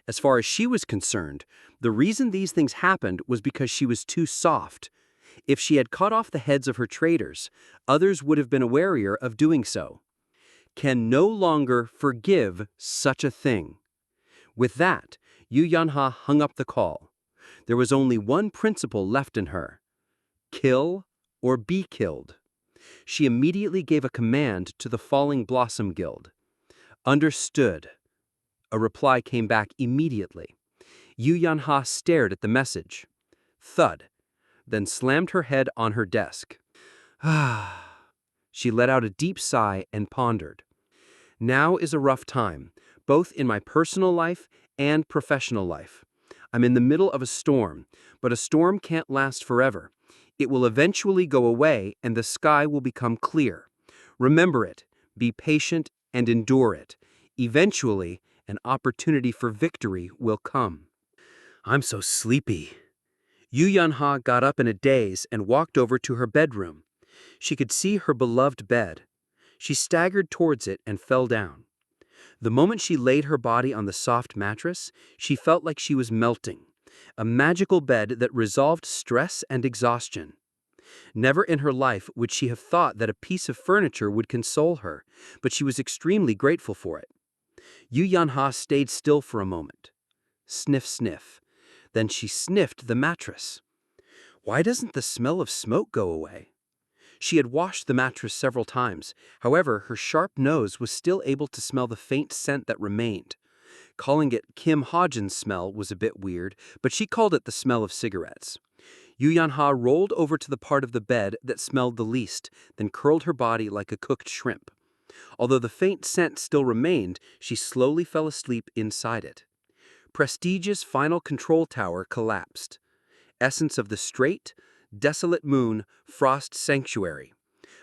As far as she was concerned, the reason these things happened was because she was too soft. If she had cut off the heads of her traitors, others would have been warier of doing so. Can no longer forgive such a thing. With that, Yu Yanha hung up the call. There was only one principle left in her: kill or be killed. She immediately gave a command to the Falling Blossom Guild. Understood. A reply came back immediately. Yu Yanha stared at the message. Thud. Then slammed her head on her desk. She let out a deep sigh and pondered. Now is a rough time, both in my personal life and professional life. I'm in the middle of a storm, but a storm can't last forever. It will eventually go away and the sky will become clear. Remember it, be patient, and endure it. Eventually, an opportunity for victory will come. I'm so sleepy. Yu Yanha got up in a daze and walked over to her bedroom. She could see her beloved bed. She staggered towards it and fell down. The moment she laid her body on the soft mattress, she felt like she was melting. A magical bed that resolved stress and exhaustion. Never in her life would she have thought that a piece of furniture would console her, but she was extremely grateful for it. Yu Yanha stayed still for a moment. Sniff, sniff. Then she sniffed the mattress. Why doesn't the smell of smoke go away? She had washed the mattress several times. However, her sharp nose was still able to smell the faint scent that remained. Calling it Kim Hajin's smell was a bit weird, but she called it the smell of cigarettes. Yu Yanha rolled over to the part of the bed that smelled the least, then curled her body like a cooked shrimp. Although the faint scent still remained, she slowly fell asleep inside it. Prestigious final control tower collapsed. Essence of the Strait, Desolate Moon, Frost Sanctuary.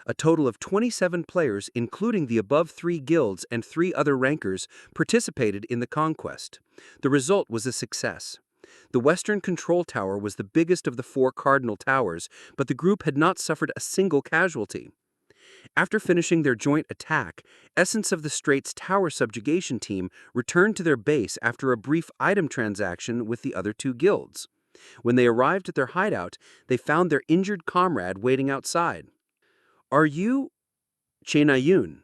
A total of 27 players, including the above 3 guilds and 3 other rankers, participated in the conquest. The result was a success. The Western Control Tower was the biggest of the 4 cardinal towers, but the group had not suffered a single casualty. After finishing their joint attack, Essence of the Strait's tower subjugation team returned to their base after a brief item transaction with the other 2 guilds. When they arrived at their hideout, they found their injured comrade waiting outside. Are you Che Na-yoon?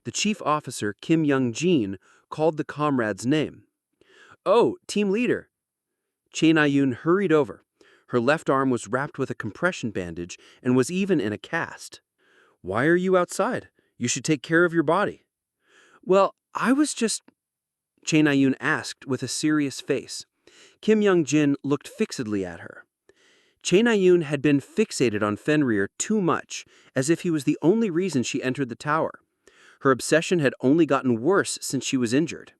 The chief officer, Kim Young-jin, called the comrade's name. Oh, team leader. Che Na-yoon hurried over. Her left arm was wrapped with a compression bandage and was even in a cast. Why are you outside? You should take care of your body. Well, I was just... Che Na-yoon asked with a serious face. Kim Young-jin looked fixedly at her. Che Na-yoon had been fixated on Fenrir too much, as if he was the only reason she entered the tower. Her obsession had only gotten worse since she was injured.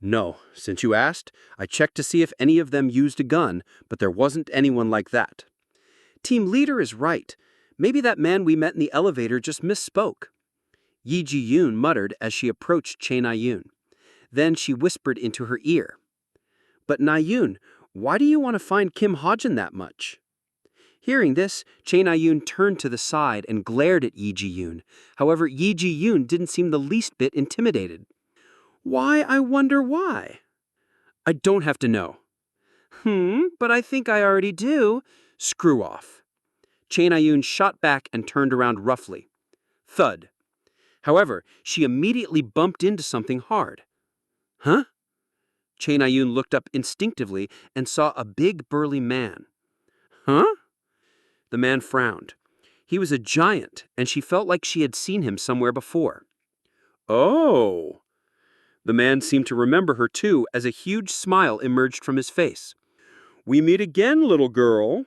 No, since you asked, I checked to see if any of them used a gun, but there wasn't anyone like that. Team leader is right. Maybe that man we met in the elevator just misspoke. Yi Ji-yoon muttered as she approached Che Na-yoon. Then she whispered into her ear. But Na-yoon, why do you want to find Kim Hajin that much? Hearing this, Che Na-yoon turned to the side and glared at Yi Ji-yoon. However, Yi Ji-yoon didn't seem the least bit intimidated. Why, I wonder why? I don't have to know. But I think I already do. Screw off. Che Na-yoon shot back and turned around roughly. Thud. However, she immediately bumped into something hard. Huh? Che Na-yoon looked up instinctively and saw a big burly man. Huh? The man frowned. He was a giant, and she felt like she had seen him somewhere before. Oh! The man seemed to remember her too, as a huge smile emerged from his face. We meet again, little girl.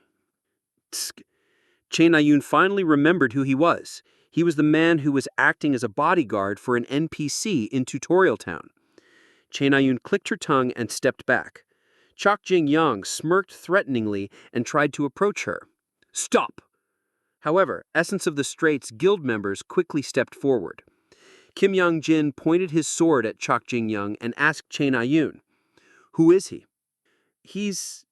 Chae Na-yoon finally remembered who he was. He was the man who was acting as a bodyguard for an NPC in Tutorial Town. Chae Na-yoon clicked her tongue and stepped back. Chok Jin-young smirked threateningly and tried to approach her. Stop! However, Essence of the Straits guild members quickly stepped forward. Kim Young-jin pointed his sword at Chok Jin-young and asked Chae Na-yoon, "Who is he?" He's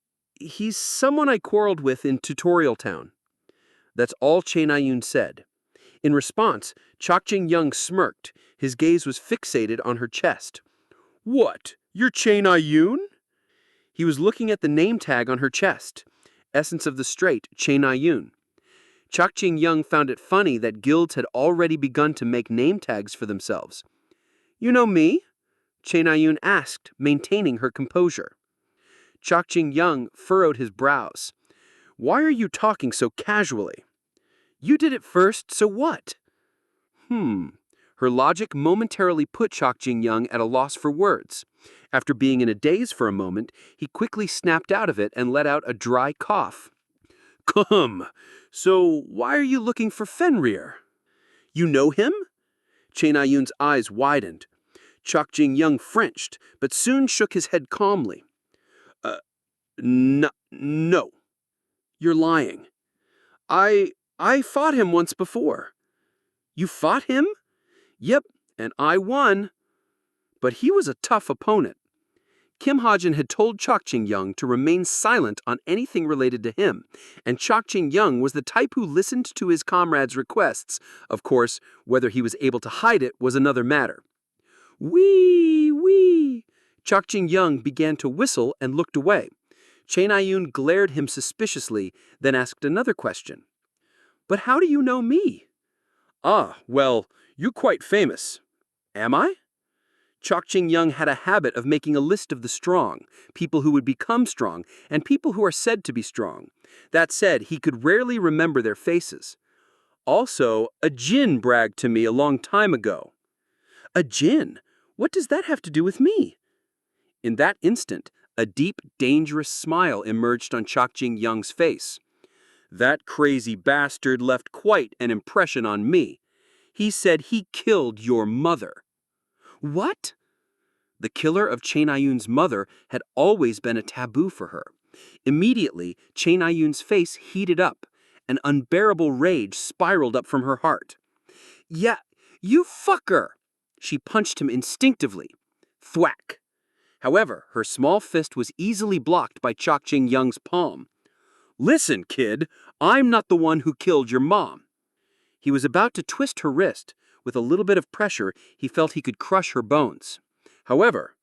someone I quarreled with in Tutorial Town." That's all Chae Na-yoon said. In response, Chok Jin-young smirked. His gaze was fixated on her chest. "What? You're Chae Na-yoon?" He was looking at the name tag on her chest. Essence of the Strait, Chae Na-yoon. Chok Jin-young found it funny that guilds had already begun to make name tags for themselves. "You know me?" Chae Na-yoon asked, maintaining her composure. Chok Jin-young furrowed his brows. "Why are you talking so casually?" "You did it first, so what?" Her logic momentarily put Chok Jin-young at a loss for words. After being in a daze for a moment, he quickly snapped out of it and let out a dry cough. "Come, so why are you looking for Fenrir?" "You know him?" Chae Na-yoon's eyes widened. Chok Jin-young flinched, but soon shook his head calmly. No. You're lying. I fought him once before." "You fought him?" "Yep, and I won. But he was a tough opponent." Kim Hajin had told Chok Jin-young to remain silent on anything related to him, and Chok Jin-young was the type who listened to his comrades' requests. Of course, whether he was able to hide it was another matter. Wee! Chok Jin-young began to whistle and looked away. Chae Na-yoon glared him suspiciously, then asked another question. "But how do you know me?" "Ah, well, you're quite famous." "Am I?" Chok Jin-young had a habit of making a list of the strong, people who would become strong, and people who are said to be strong. That said, he could rarely remember their faces. "Also, a djinn bragged to me a long time ago." "A djinn? What does that have to do with me?" In that instant, a deep, dangerous smile emerged on Chok Jin-young's face. "That crazy bastard left quite an impression on me. He said he killed your mother." "What?" The killer of Chae Na-yoon's mother had always been a taboo for her. Immediately, Chae Na-yoon's face heated up. An unbearable rage spiraled up from her heart. "Yeah, you fucker!" She punched him instinctively. Thwack! However, her small fist was easily blocked by Chok Jin-young's palm. "Listen, kid, I'm not the one who killed your mom." He was about to twist her wrist. With a little bit of pressure, he felt he could crush her bones. However,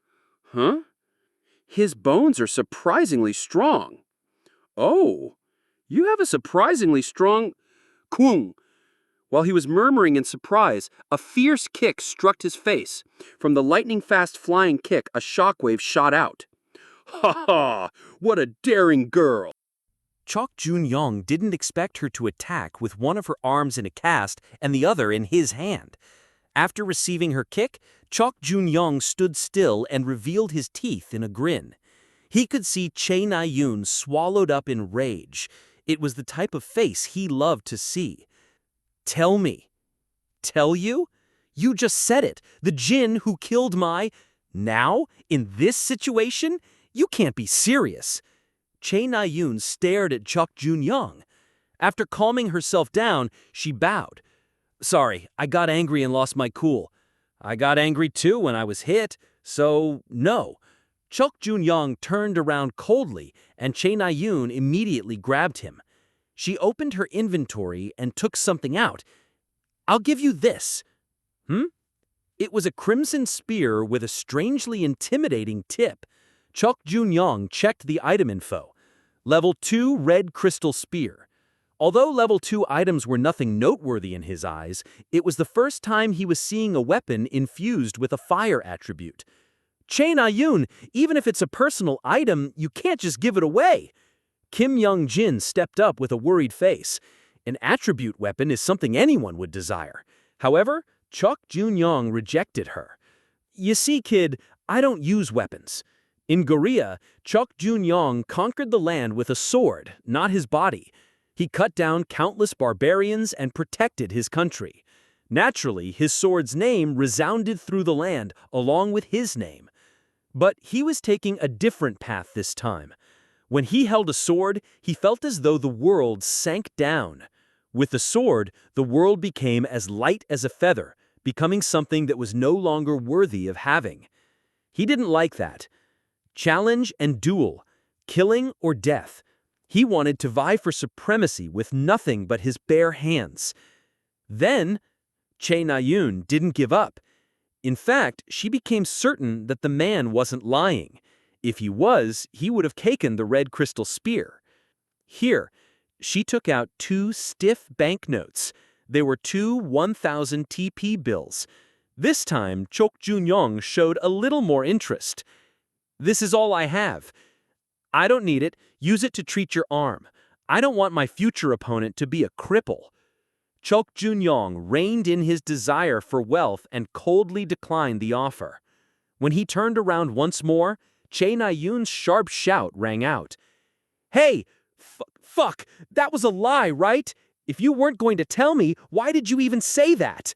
his bones are surprisingly strong. "Oh, you have a surprisingly strong..." Kung! While he was murmuring in surprise, a fierce kick struck his face. From the lightning-fast flying kick, a shockwave shot out. "Ha ha! What a daring girl!" Chok Jin-young didn't expect her to attack with one of her arms in a cast and the other in his hand. After receiving her kick, Chok Jin-young stood still and revealed his teeth in a grin. He could see Chae Na-yoon swallowed up in rage. It was the type of face he loved to see. "Tell me." "Tell you? You just said it. The djinn who killed my..." "Now? In this situation? You can't be serious." Chae Na-yoon stared at Chok Jin-young. After calming herself down, she bowed. "Sorry, I got angry and lost my cool. I got angry too when I was hit, so no." Chok Jin-young turned around coldly, and Chae Na-yoon immediately grabbed him. She opened her inventory and took something out. "I'll give you this." It was a crimson spear with a strangely intimidating tip. Chok Jin-young checked the item info. Level 2 red crystal spear. Although level 2 items were nothing noteworthy in his eyes, it was the first time he was seeing a weapon infused with a fire attribute. "Chae Na-yoon, even if it's a personal item, you can't just give it away." Kim Young-jin stepped up with a worried face. An attribute weapon is something anyone would desire. However, Chok Jin-young rejected her. "You see, kid, I don't use weapons." In Korea, Chok Jin-young conquered the land with a sword, not his body. He cut down countless barbarians and protected his country. Naturally, his sword's name resounded through the land along with his name. But he was taking a different path this time. When he held a sword, he felt as though the world sank down. With the sword, the world became as light as a feather, becoming something that was no longer worthy of having. He didn't like that. Challenge and duel, killing or death. He wanted to vie for supremacy with nothing but his bare hands. Then, Che Na-yoon didn't give up. In fact, she became certain that the man wasn't lying. If he was, he would have taken the red crystal spear. Here, she took out 2 stiff banknotes. They were 2 1,000 TP bills. This time, Chok Jun-young showed a little more interest. "This is all I have. I don't need it. Use it to treat your arm. I don't want my future opponent to be a cripple." Chok Jun-young reined in his desire for wealth and coldly declined the offer. When he turned around once more, Che Na-yoon's sharp shout rang out. "Hey! Fuck! That was a lie, right? If you weren't going to tell me, why did you even say that?"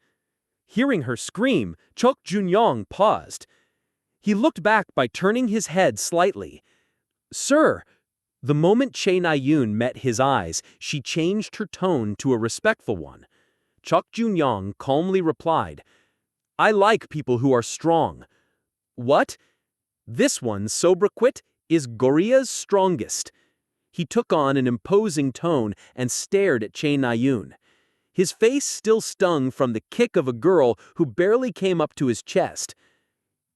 Hearing her scream, Chok Jun-young paused. He looked back by turning his head slightly. "Sir." The moment Che Na-yoon met his eyes, she changed her tone to a respectful one. Chok Jun-young calmly replied, "I like people who are strong." "What?" "This one, sobriquet, is Korea's strongest." He took on an imposing tone and stared at Che Na-yoon. His face still stung from the kick of a girl who barely came up to his chest.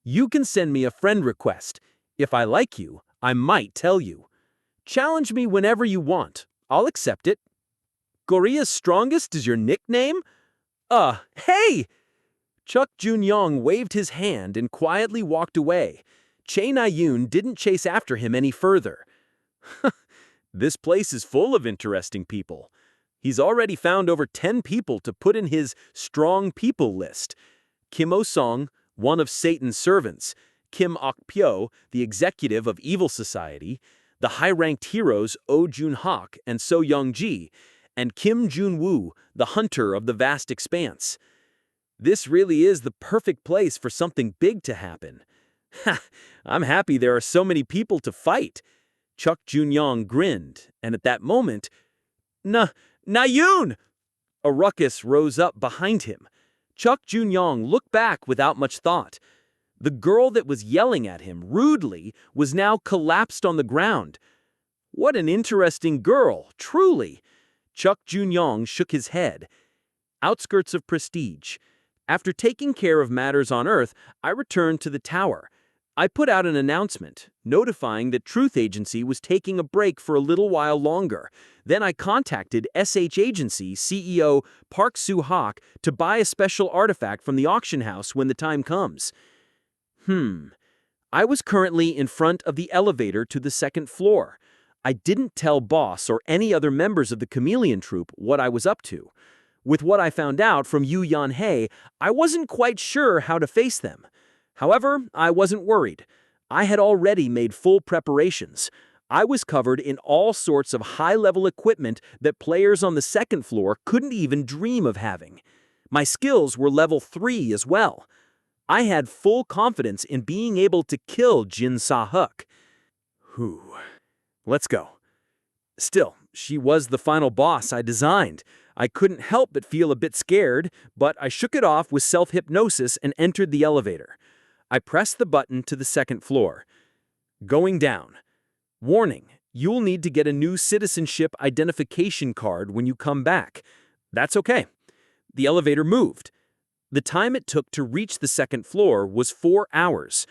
"You can send me a friend request. If I like you, I might tell you. Challenge me whenever you want. I'll accept it." "Korea's strongest is your nickname?" Hey!" Chok Jun-young waved his hand and quietly walked away. Che Na-yoon didn't chase after him any further. "This place is full of interesting people. He's already found over 10 people to put in his strong people list. Kim Oh-sung, one of Satan's servants, Kim Ok-pyo, the executive of Evil Society, the high-ranked heroes Oh Jun-hak and So Young-ji, and Kim Jun-woo, the hunter of the vast expanse. This really is the perfect place for something big to happen. I'm happy there are so many people to fight." Chok Jun-young grinned, and at that moment, Na-yoon! A ruckus rose up behind him. Chok Jun-young looked back without much thought. The girl that was yelling at him rudely was now collapsed on the ground. What an interesting girl, truly. Chok Jun-young shook his head. Outskirts of prestige. After taking care of matters on Earth, I returned to the tower. I put out an announcement, notifying that Truth Agency was taking a break for a little while longer. Then I contacted SH Agency CEO Park Soo-hak to buy a special artifact from the auction house when the time comes. I was currently in front of the elevator to the 2nd floor. I didn't tell boss or any other members of the Chameleon Troupe what I was up to. With what I found out from Yu Yan-hei, I wasn't quite sure how to face them. However, I wasn't worried. I had already made full preparations. I was covered in all sorts of high-level equipment that players on the 2nd floor couldn't even dream of having. My skills were level 3 as well. I had full confidence in being able to kill Jin Sa-huk. Let's go. Still, she was the final boss I designed. I couldn't help but feel a bit scared, but I shook it off with self-hypnosis and entered the elevator. I pressed the button to the 2nd floor. Going down. Warning, you'll need to get a new citizenship identification card when you come back. That's okay. The elevator moved. The time it took to reach the 2nd floor was 4 hours.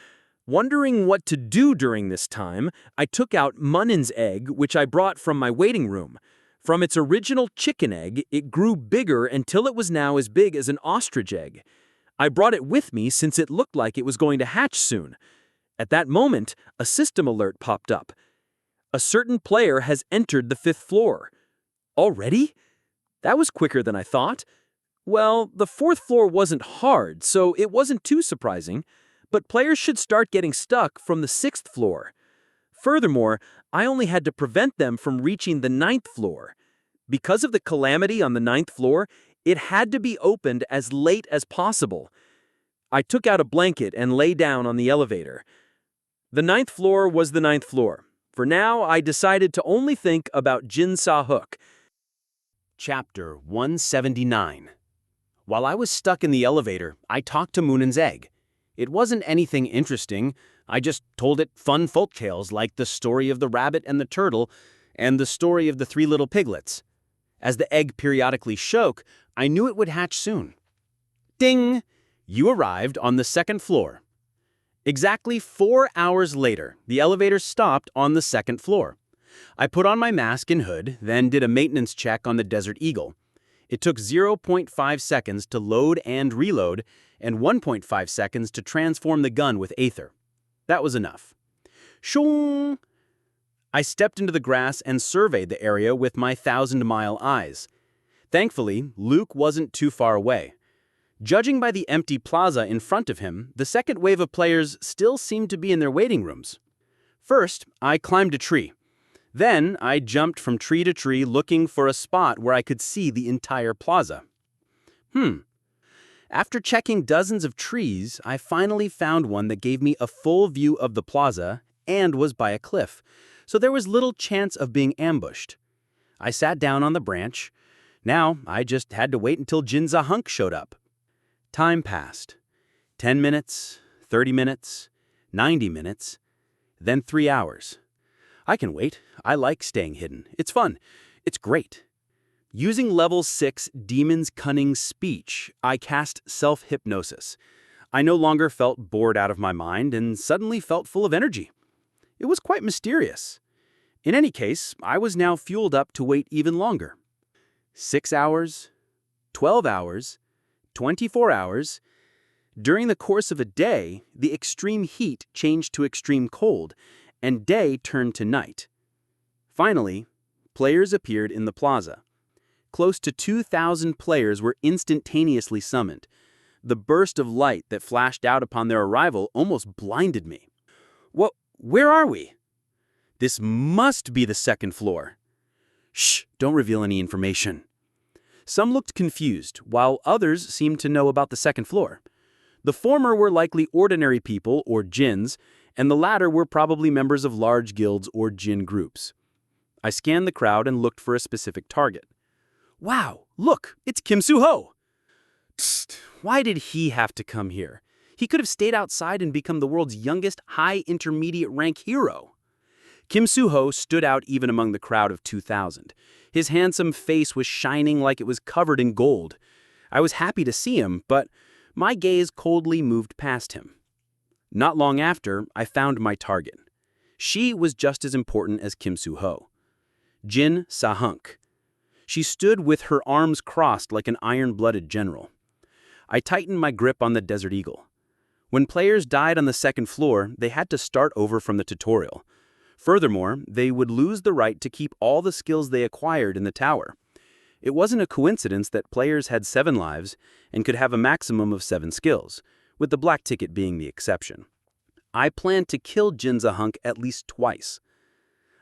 Wondering what to do during this time, I took out Munin's egg, which I brought from my waiting room. From its original chicken egg, it grew bigger until it was now as big as an ostrich egg. I brought it with me since it looked like it was going to hatch soon. At that moment, a system alert popped up. A certain player has entered the 5th floor. Already? That was quicker than I thought. Well, the 4th floor wasn't hard, so it wasn't too surprising, but players should start getting stuck from the 6th floor. Furthermore, I only had to prevent them from reaching the 9th floor. Because of the calamity on the 9th floor, it had to be opened as late as possible. I took out a blanket and lay down on the elevator. The 9th floor was the 9th floor. For now, I decided to only think about Jin Sa-hook. Chapter 179. While I was stuck in the elevator, I talked to Moonen's egg. It wasn't anything interesting. I just told it fun folktales like the story of the rabbit and the turtle and the story of the 3 little piglets. As the egg periodically shook, I knew it would hatch soon. Ding! You arrived on the 2nd floor. Exactly 4 hours later, the elevator stopped on the 2nd floor. I put on my mask and hood, then did a maintenance check on the Desert Eagle. It took 0.5 seconds to load and reload, and 1.5 seconds to transform the gun with Aether. That was enough. Shung! I stepped into the grass and surveyed the area with my 1,000-mile eyes. Thankfully, Luke wasn't too far away. Judging by the empty plaza in front of him, the second wave of players still seemed to be in their waiting rooms. First, I climbed a tree. Then, I jumped from tree to tree looking for a spot where I could see the entire plaza. After checking dozens of trees, I finally found one that gave me a full view of the plaza and was by a cliff, so there was little chance of being ambushed. I sat down on the branch. Now, I just had to wait until Jin Sa-hook showed up. Time passed. 10 minutes, 30 minutes, 90 minutes, then 3 hours. I can wait. I like staying hidden. It's fun. It's great. Using level 6 Demon's Cunning Speech, I cast Self-Hypnosis. I no longer felt bored out of my mind and suddenly felt full of energy. It was quite mysterious. In any case, I was now fueled up to wait even longer. 6 hours, 12 hours, 24 hours. During the course of a day, the extreme heat changed to extreme cold, and day turned to night. Finally, players appeared in the plaza. Close to 2,000 players were instantaneously summoned. The burst of light that flashed out upon their arrival almost blinded me. Where are we? This must be the 2nd floor. Shh, don't reveal any information. Some looked confused, while others seemed to know about the 2nd floor. The former were likely ordinary people or djinns, and the latter were probably members of large guilds or djinn groups. I scanned the crowd and looked for a specific target. Wow, look, it's Kim Soo-ho! Psst, why did he have to come here? He could have stayed outside and become the world's youngest high-intermediate rank hero. Kim Soo-ho stood out even among the crowd of 2,000. His handsome face was shining like it was covered in gold. I was happy to see him, but my gaze coldly moved past him. Not long after, I found my target. She was just as important as Kim Soo-ho. Jin Sa-hook. She stood with her arms crossed like an iron-blooded general. I tightened my grip on the Desert Eagle. When players died on the 2nd floor, they had to start over from the tutorial. Furthermore, they would lose the right to keep all the skills they acquired in the tower. It wasn't a coincidence that players had 7 lives and could have a maximum of 7 skills, with the black ticket being the exception. I planned to kill Jin Sa-hook at least twice.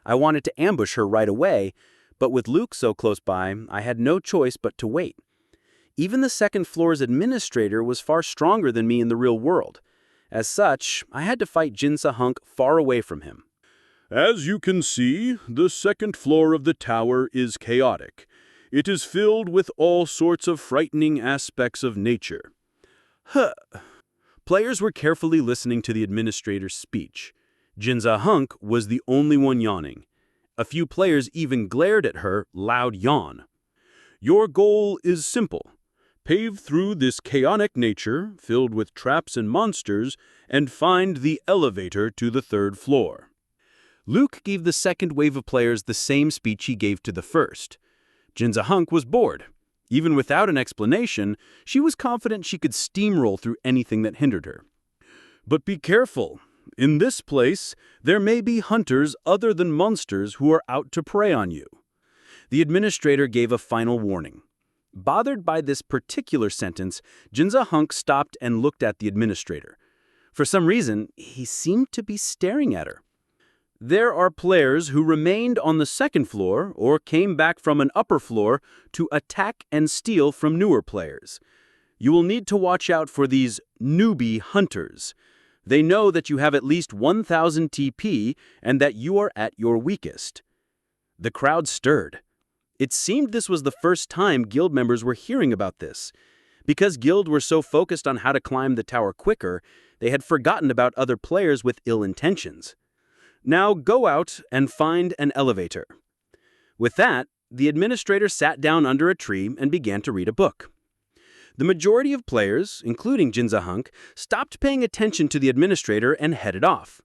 I wanted to ambush her right away, but with Luke so close by, I had no choice but to wait. Even the 2nd floor's administrator was far stronger than me in the real world. As such, I had to fight Jin Sa-hook far away from him. As you can see, the 2nd floor of the tower is chaotic. It is filled with all sorts of frightening aspects of nature. Players were carefully listening to the administrator's speech. Jin Sa-hook was the only one yawning. A few players even glared at her, loud yawn. Your goal is simple. Pave through this chaotic nature, filled with traps and monsters, and find the elevator to the 3rd floor. Luke gave the 2nd wave of players the same speech he gave to the 1st. Jin Sa-hook was bored. Even without an explanation, she was confident she could steamroll through anything that hindered her. But be careful. In this place, there may be hunters other than monsters who are out to prey on you. The administrator gave a final warning. Bothered by this particular sentence, Jin Sa-hook stopped and looked at the administrator. For some reason, he seemed to be staring at her. There are players who remained on the second floor or came back from an upper floor to attack and steal from newer players. You will need to watch out for these newbie hunters. They know that you have at least 1,000 TP and that you are at your weakest. The crowd stirred. It seemed this was the first time guild members were hearing about this. Because guild were so focused on how to climb the tower quicker, they had forgotten about other players with ill intentions. Now go out and find an elevator. With that, the administrator sat down under a tree and began to read a book. The majority of players, including Jinza Hunk, stopped paying attention to the administrator and headed off.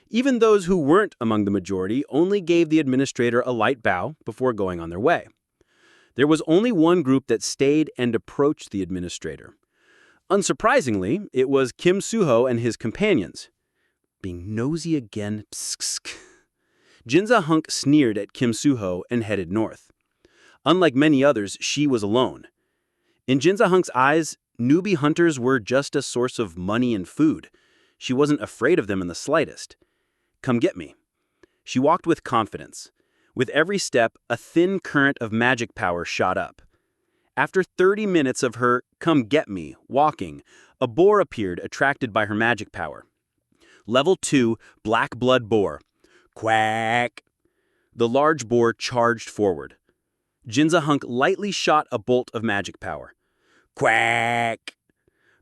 Even those who weren't among the majority only gave the administrator a light bow before going on their way. There was only one group that stayed and approached the administrator. Unsurprisingly, it was Kim Suho and his companions. Being nosy again, psk. Jinza Hunk sneered at Kim Suho and headed north. Unlike many others, she was alone. In Jinza Hunk's eyes, newbie hunters were just a source of money and food. She wasn't afraid of them in the slightest. Come get me. She walked with confidence. With every step, a thin current of magic power shot up. After 30 minutes of her come get me walking, a boar appeared attracted by her magic power. Level 2, Black Blood Boar. Quack! The large boar charged forward. Jinza Hunk lightly shot a bolt of magic power. Quack!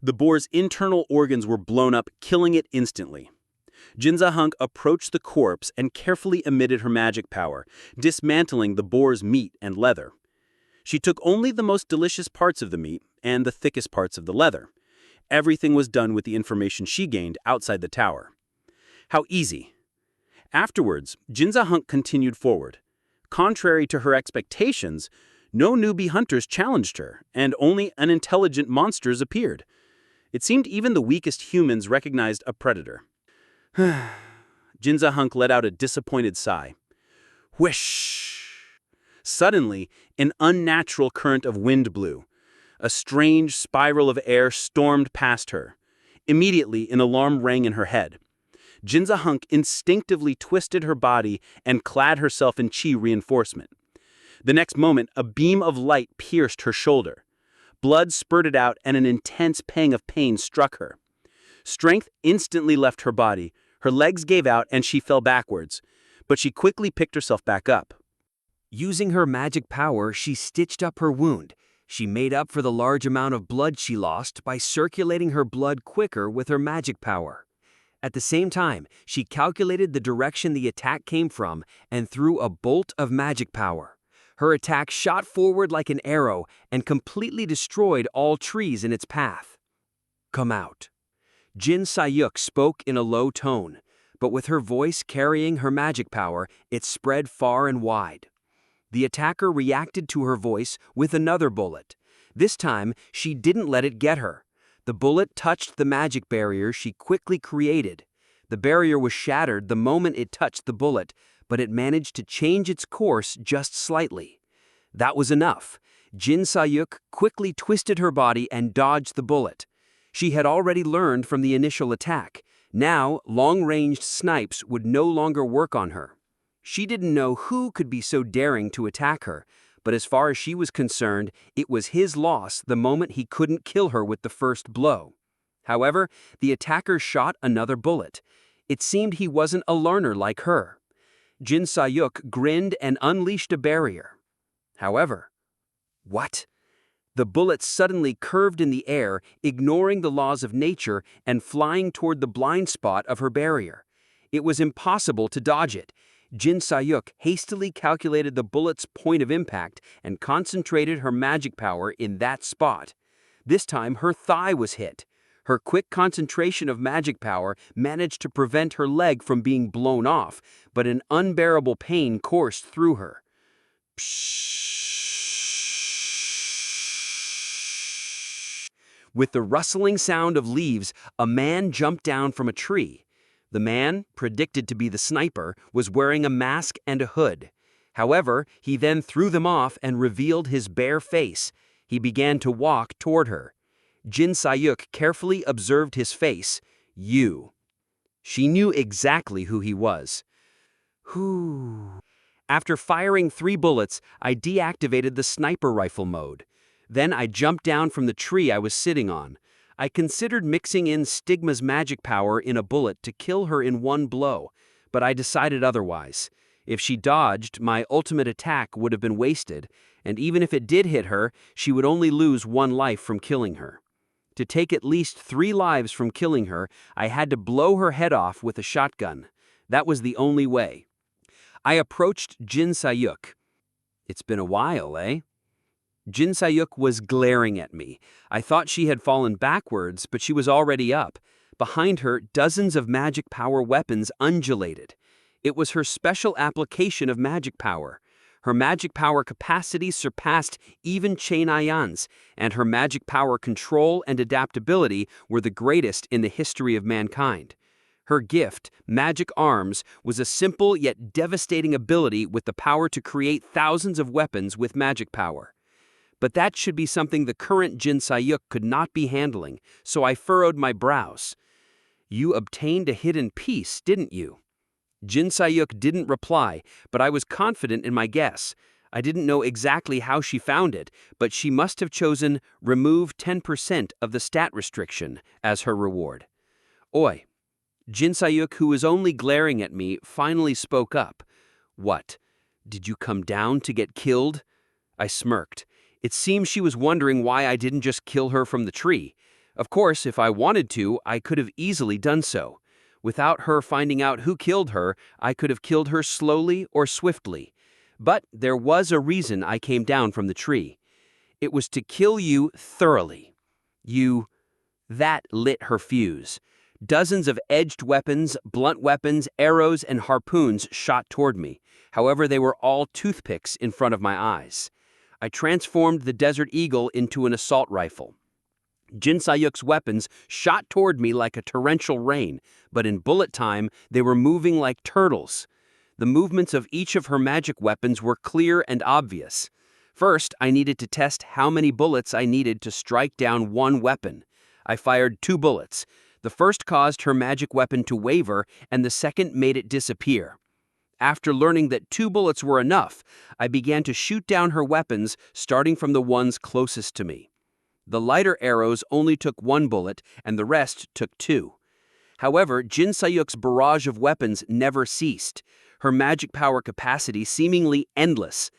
The boar's internal organs were blown up, killing it instantly. Jinza Hunk approached the corpse and carefully emitted her magic power, dismantling the boar's meat and leather. She took only the most delicious parts of the meat and the thickest parts of the leather. Everything was done with the information she gained outside the tower. How easy. Afterwards, Jinza Hunk continued forward. Contrary to her expectations, no newbie hunters challenged her, and only unintelligent monsters appeared. It seemed even the weakest humans recognized a predator. Jinza Hunk let out a disappointed sigh. Whoosh! Suddenly, an unnatural current of wind blew. A strange spiral of air stormed past her. Immediately, an alarm rang in her head. Jinza Hunk instinctively twisted her body and clad herself in chi reinforcement. The next moment, a beam of light pierced her shoulder. Blood spurted out and an intense pang of pain struck her. Strength instantly left her body. Her legs gave out and she fell backwards, but she quickly picked herself back up. Using her magic power, she stitched up her wound. She made up for the large amount of blood she lost by circulating her blood quicker with her magic power. At the same time, she calculated the direction the attack came from and threw a bolt of magic power. Her attack shot forward like an arrow and completely destroyed all trees in its path. Come out. Jin Sayuk spoke in a low tone, but with her voice carrying her magic power, it spread far and wide. The attacker reacted to her voice with another bullet. This time, she didn't let it get her. The bullet touched the magic barrier she quickly created. The barrier was shattered the moment it touched the bullet, but it managed to change its course just slightly. That was enough. Jin Sayuk quickly twisted her body and dodged the bullet. She had already learned from the initial attack. Now, long-ranged snipes would no longer work on her. She didn't know who could be so daring to attack her, but as far as she was concerned, it was his loss the moment he couldn't kill her with the first blow. However, the attacker shot another bullet. It seemed he wasn't a learner like her. Jin Sayuk grinned and unleashed a barrier. However, what? The bullet suddenly curved in the air, ignoring the laws of nature and flying toward the blind spot of her barrier. It was impossible to dodge it. Jin Sayuk hastily calculated the bullet's point of impact and concentrated her magic power in that spot. This time, her thigh was hit. Her quick concentration of magic power managed to prevent her leg from being blown off, but an unbearable pain coursed through her. With the rustling sound of leaves, a man jumped down from a tree. The man, predicted to be the sniper, was wearing a mask and a hood. However, he then threw them off and revealed his bare face. He began to walk toward her. Jin Sayuk carefully observed his face. You. She knew exactly who he was. Whew. After firing 3 bullets, I deactivated the sniper rifle mode. Then I jumped down from the tree I was sitting on. I considered mixing in Stigma's magic power in a bullet to kill her in one blow, but I decided otherwise. If she dodged, my ultimate attack would have been wasted, and even if it did hit her, she would only lose 1 life from killing her. To take at least 3 lives from killing her, I had to blow her head off with a shotgun. That was the only way. I approached Jin Sayuk. "It's been a while, eh?" Jin Sayuk was glaring at me. I thought she had fallen backwards, but she was already up. Behind her, dozens of magic power weapons undulated. It was her special application of magic power. Her magic power capacity surpassed even Chain Ayan's, and her magic power control and adaptability were the greatest in the history of mankind. Her gift, Magic Arms, was a simple yet devastating ability with the power to create thousands of weapons with magic power. But that should be something the current Jin Sayuk could not be handling, so I furrowed my brows. "You obtained a hidden piece, didn't you?" Jin Sayuk didn't reply, but I was confident in my guess. I didn't know exactly how she found it, but she must have chosen remove 10% of the stat restriction as her reward. "Oi." Jin Sayuk, who was only glaring at me, finally spoke up. "What? Did you come down to get killed?" I smirked. It seemed she was wondering why I didn't just kill her from the tree. Of course, if I wanted to, I could have easily done so. Without her finding out who killed her, I could have killed her slowly or swiftly. But there was a reason I came down from the tree. It was to kill you thoroughly. That lit her fuse. Dozens of edged weapons, blunt weapons, arrows, and harpoons shot toward me. However, they were all toothpicks in front of my eyes. I transformed the Desert Eagle into an assault rifle. Jin Sayuk's weapons shot toward me like a torrential rain, but in bullet time, they were moving like turtles. The movements of each of her magic weapons were clear and obvious. First, I needed to test how many bullets I needed to strike down one weapon. I fired 2 bullets. The first caused her magic weapon to waver, and the second made it disappear. After learning that 2 bullets were enough, I began to shoot down her weapons, starting from the ones closest to me. The lighter arrows only took 1 bullet, and the rest took 2. However, Jin Sayuk's barrage of weapons never ceased, her magic power capacity seemingly endless.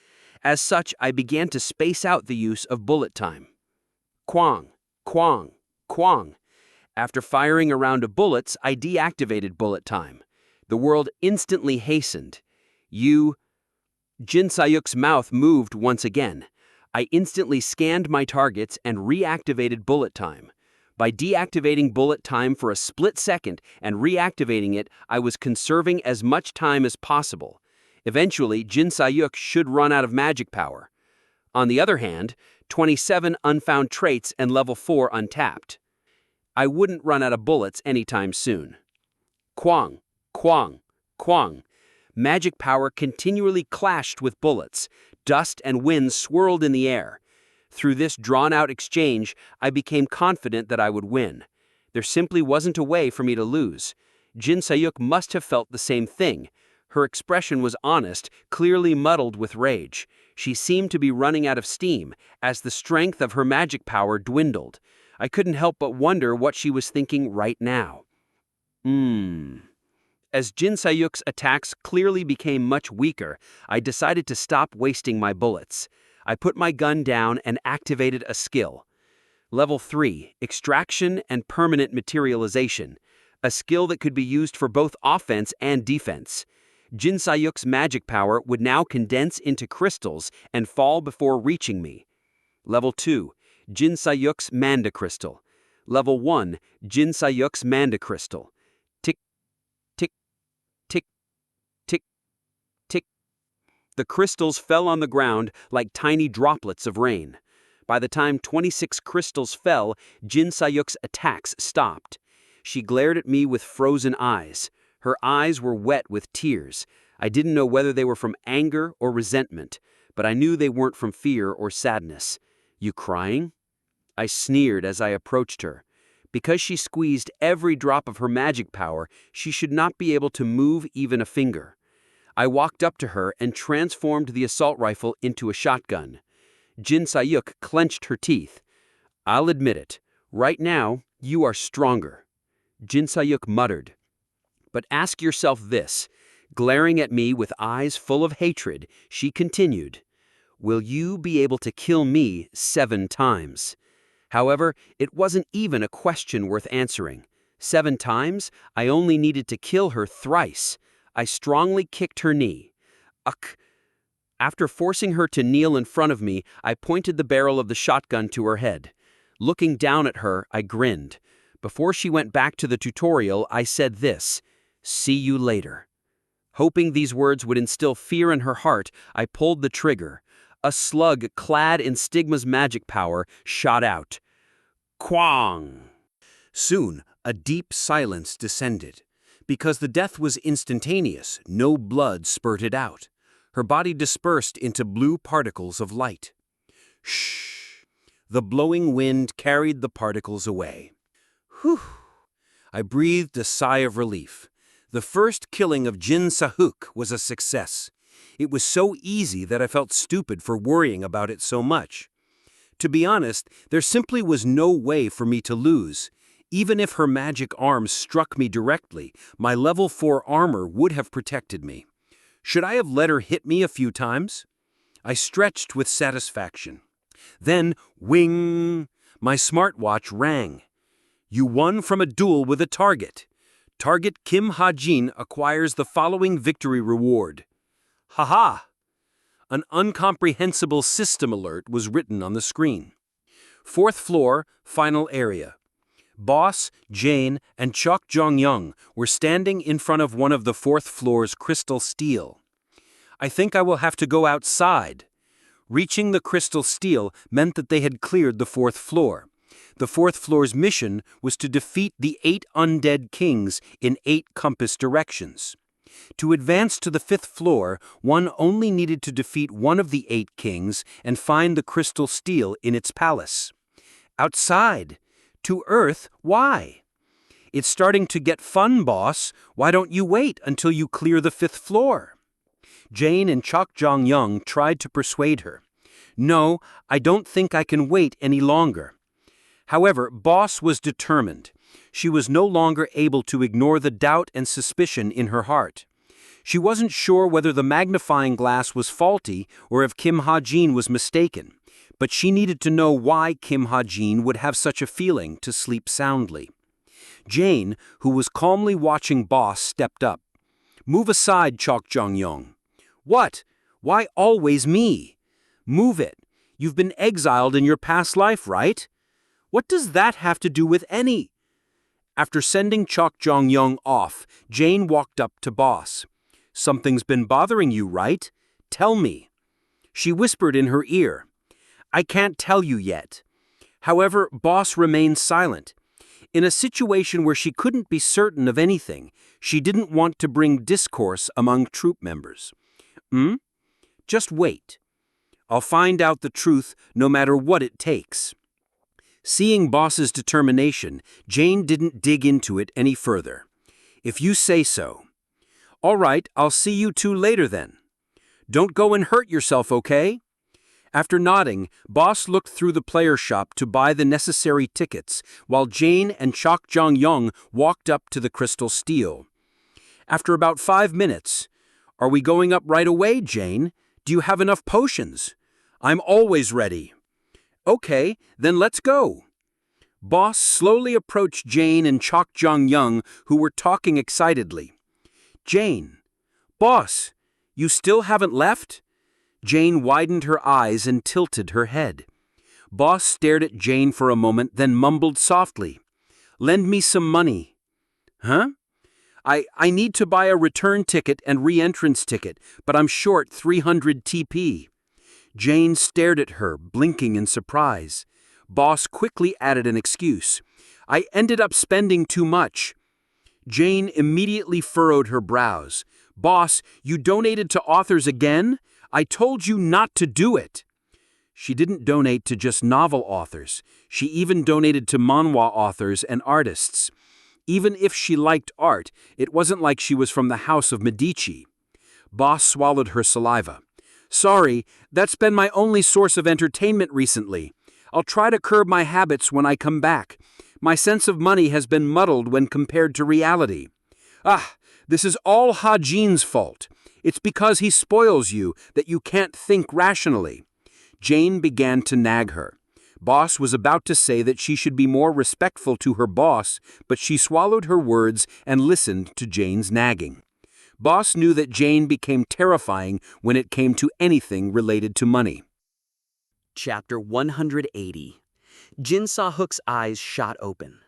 As such, I began to space out the use of bullet time. Quang, quang, quang. After firing a round of bullets, I deactivated bullet time. The world instantly hastened. Jin Sayuk's mouth moved once again. I instantly scanned my targets and reactivated bullet time. By deactivating bullet time for a split second and reactivating it, I was conserving as much time as possible. Eventually, Jin Sayuk should run out of magic power. On the other hand, 27 unfound traits and level 4 untapped. I wouldn't run out of bullets anytime soon. Quang, quang, quang. Magic power continually clashed with bullets. Dust and wind swirled in the air. Through this drawn-out exchange, I became confident that I would win. There simply wasn't a way for me to lose. Jin Sayuk must have felt the same thing. Her expression was honest, clearly muddled with rage. She seemed to be running out of steam, as the strength of her magic power dwindled. I couldn't help but wonder what she was thinking right now. As Jin Sayuk's attacks clearly became much weaker, I decided to stop wasting my bullets. I put my gun down and activated a skill. Level 3, Extraction and Permanent Materialization, a skill that could be used for both offense and defense. Jin Sayuk's magic power would now condense into crystals and fall before reaching me. Level 2, Jin Sayuk's Manda Crystal. Level 1, Jin Sayuk's Manda Crystal. Tick, tick, tick, tick, tick. The crystals fell on the ground like tiny droplets of rain. By the time 26 crystals fell, Jin Sayuk's attacks stopped. She glared at me with frozen eyes. Her eyes were wet with tears. I didn't know whether they were from anger or resentment, but I knew they weren't from fear or sadness. "You crying?" I sneered as I approached her. Because she squeezed every drop of her magic power, she should not be able to move even a finger. I walked up to her and transformed the assault rifle into a shotgun. Jin Sayuk clenched her teeth. "I'll admit it. Right now, you are stronger." Jin Sayuk muttered. "But ask yourself this." Glaring at me with eyes full of hatred, she continued, "Will you be able to kill me 7 times? However, it wasn't even a question worth answering. 7 times? I only needed to kill her thrice. I strongly kicked her knee. Ugh. After forcing her to kneel in front of me, I pointed the barrel of the shotgun to her head. Looking down at her, I grinned. Before she went back to the tutorial, I said this, "See you later." Hoping these words would instill fear in her heart, I pulled the trigger. A slug clad in Stigma's magic power shot out. Quang! Soon, a deep silence descended. Because the death was instantaneous, no blood spurted out. Her body dispersed into blue particles of light. Shh! The blowing wind carried the particles away. Whew! I breathed a sigh of relief. The first killing of Jin Sayuk was a success. It was so easy that I felt stupid for worrying about it so much. To be honest, there simply was no way for me to lose. Even if her magic arms struck me directly, my level 4 armor would have protected me. Should I have let her hit me a few times? I stretched with satisfaction. Then, wing! My smartwatch rang. You won from a duel with a target. Target Kim Hajin acquires the following victory reward. Haha! An incomprehensible system alert was written on the screen. 4th floor, final area. Boss, Jane, and Chok Jong-young were standing in front of one of the 4th floor's crystal steel. I think I will have to go outside. Reaching the crystal steel meant that they had cleared the 4th floor. The 4th floor's mission was to defeat the 8 undead kings in 8 compass directions. To advance to the 5th floor, one only needed to defeat one of the 8 kings and find the crystal steel in its palace. Outside! To Earth, why? It's starting to get fun, boss. Why don't you wait until you clear the 5th floor? Jane and Chok Jong-young tried to persuade her. No, I don't think I can wait any longer. However, Boss was determined. She was no longer able to ignore the doubt and suspicion in her heart. She wasn't sure whether the magnifying glass was faulty or if Kim Hajin was mistaken, but she needed to know why Kim Hajin would have such a feeling to sleep soundly. Jane, who was calmly watching Boss, stepped up. "Move aside, Chok Jong-young." "What? Why always me?" "Move it. You've been exiled in your past life, right?" "What does that have to do with any?" After sending Chok Jong-young off, Jane walked up to Boss. "Something's been bothering you, right? Tell me." She whispered in her ear. "I can't tell you yet." However, Boss remained silent. In a situation where she couldn't be certain of anything, she didn't want to bring discourse among troop members. Just wait. I'll find out the truth no matter what it takes." Seeing Boss's determination, Jane didn't dig into it any further. "If you say so." "All right, I'll see you two later then." "Don't go and hurt yourself, okay?" After nodding, Boss looked through the player shop to buy the necessary tickets, while Jane and Chok Jong-young walked up to the crystal steel. After about 5 minutes, "Are we going up right away, Jane? Do you have enough potions?" "I'm always ready." "Okay, then let's go." Boss slowly approached Jane and Chok Jong-young, who were talking excitedly. "Jane, Boss, you still haven't left?" Jane widened her eyes and tilted her head. Boss stared at Jane for a moment, then mumbled softly, "Lend me some money." "Huh?" I need to buy a return ticket and re-entrance ticket, but I'm short 300 TP. Jane stared at her, blinking in surprise. Boss quickly added an excuse. "I ended up spending too much." Jane immediately furrowed her brows. "Boss, you donated to authors again? I told you not to do it." She didn't donate to just novel authors. She even donated to manhwa authors and artists. Even if she liked art, it wasn't like she was from the House of Medici. Boss swallowed her saliva. Sorry, that's been my only source of entertainment recently. I'll try to curb my habits when I come back. My sense of money has been muddled when compared to reality. This is all Hajin's fault. It's because he spoils you that you can't think rationally. Jane began to nag her. Boss was about to say that she should be more respectful to her boss, but she swallowed her words and listened to Jane's nagging. Boss knew that Jane became terrifying when it came to anything related to money. Chapter 180. Jin Sa-hook's eyes shot open.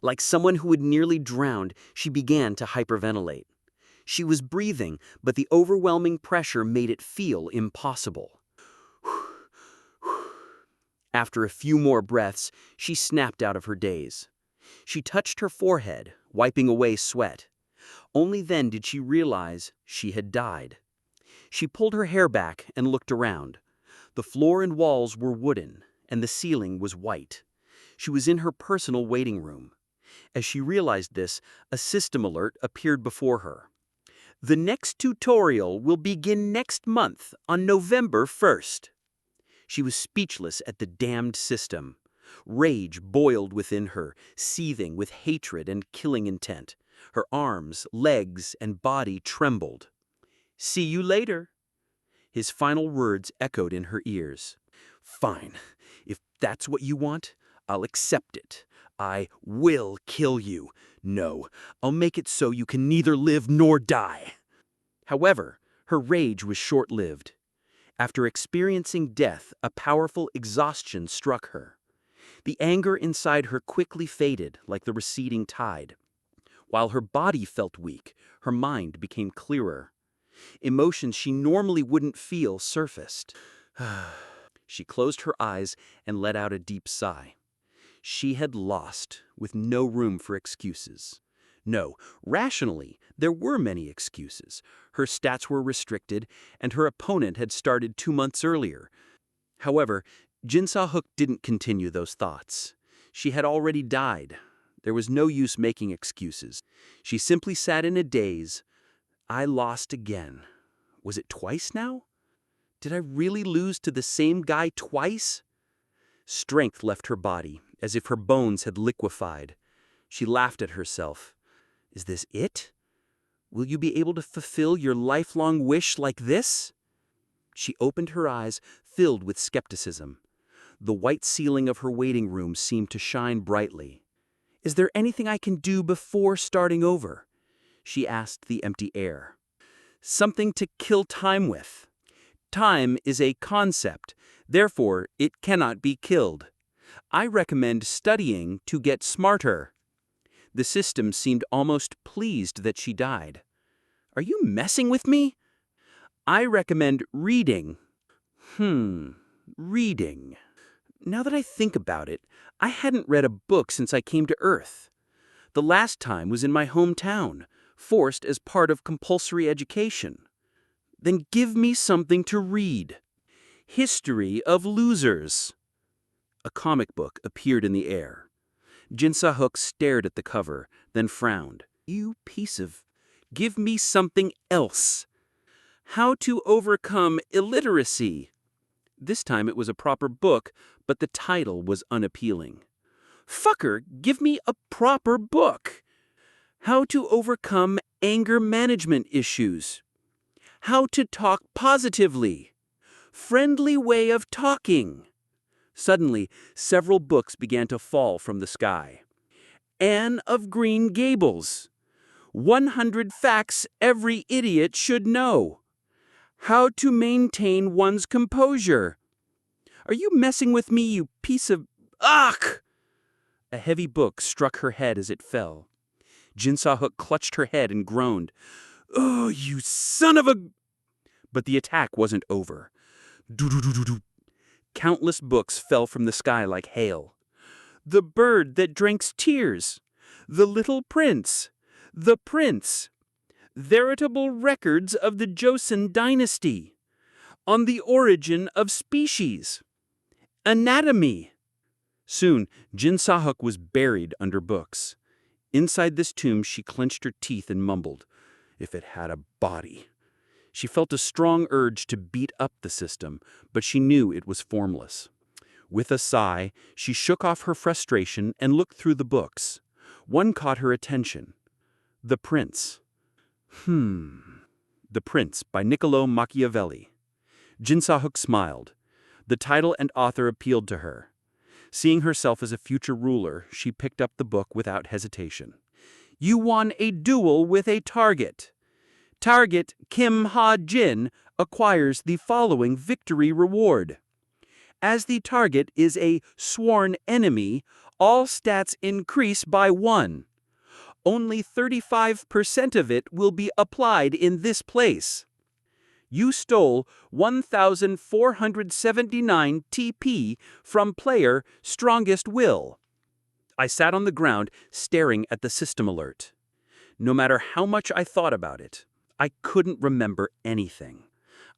Like someone who had nearly drowned, she began to hyperventilate. She was breathing, but the overwhelming pressure made it feel impossible. After a few more breaths, she snapped out of her daze. She touched her forehead, wiping away sweat. Only then did she realize she had died. She pulled her hair back and looked around. The floor and walls were wooden, and the ceiling was white. She was in her personal waiting room. As she realized this, a system alert appeared before her. The next tutorial will begin next month on November 1st. She was speechless at the damned system. Rage boiled within her, seething with hatred and killing intent. Her arms, legs, and body trembled. "See you later." His final words echoed in her ears. "Fine. If that's what you want, I'll accept it. I will kill you. No, I'll make it so you can neither live nor die." However, her rage was short-lived. After experiencing death, a powerful exhaustion struck her. The anger inside her quickly faded like the receding tide. While her body felt weak, her mind became clearer. Emotions she normally wouldn't feel surfaced. She closed her eyes and let out a deep sigh. She had lost, with no room for excuses. No, rationally, there were many excuses. Her stats were restricted, and her opponent had started 2 months earlier. However, Jin Sa-hook didn't continue those thoughts. She had already died. There was no use making excuses. She simply sat in a daze. I lost again. Was it twice now? Did I really lose to the same guy twice? Strength left her body, as if her bones had liquefied. She laughed at herself. Is this it? Will you be able to fulfill your lifelong wish like this? She opened her eyes, filled with skepticism. The white ceiling of her waiting room seemed to shine brightly. Is there anything I can do before starting over? She asked the empty air. Something to kill time with. Time is a concept, therefore it cannot be killed. I recommend studying to get smarter. The system seemed almost pleased that she died. Are you messing with me? I recommend reading. Reading. Now that I think about it, I hadn't read a book since I came to Earth. The last time was in my hometown, forced as part of compulsory education. Then give me something to read. History of Losers. A comic book appeared in the air. Jin Sa-hook stared at the cover, then frowned. You piece of... Give me something else. How to Overcome Illiteracy. This time it was a proper book, but the title was unappealing. Fucker, give me a proper book. How to Overcome Anger Management Issues. How to Talk Positively. Friendly Way of Talking. Suddenly, several books began to fall from the sky. Anne of Green Gables. 100 Facts Every Idiot Should Know. How to Maintain One's Composure. Are you messing with me, you piece of... Ugh! A heavy book struck her head as it fell. Jin Sa-hook clutched her head and groaned. Oh, you son of a... But the attack wasn't over. Do-do-do-do-do. Countless books fell from the sky like hail. The Bird That Drinks Tears. The Little Prince. The Prince. Veritable Records of the Joseon Dynasty. On the Origin of Species. Anatomy. Soon, Jin Sa-hook was buried under books. Inside this tomb, she clenched her teeth and mumbled, "If it had a body." She felt a strong urge to beat up the system, but she knew it was formless. With a sigh, she shook off her frustration and looked through the books. One caught her attention. The Prince. The Prince by Niccolò Machiavelli. Jin Sahook smiled. The title and author appealed to her. Seeing herself as a future ruler, she picked up the book without hesitation. You won a duel with a target. Target Kim Hajin acquires the following victory reward. As the target is a sworn enemy, all stats increase by 1. Only 35% of it will be applied in this place. You stole 1,479 TP from player Strongest Will. I sat on the ground staring at the system alert. No matter how much I thought about it, I couldn't remember anything.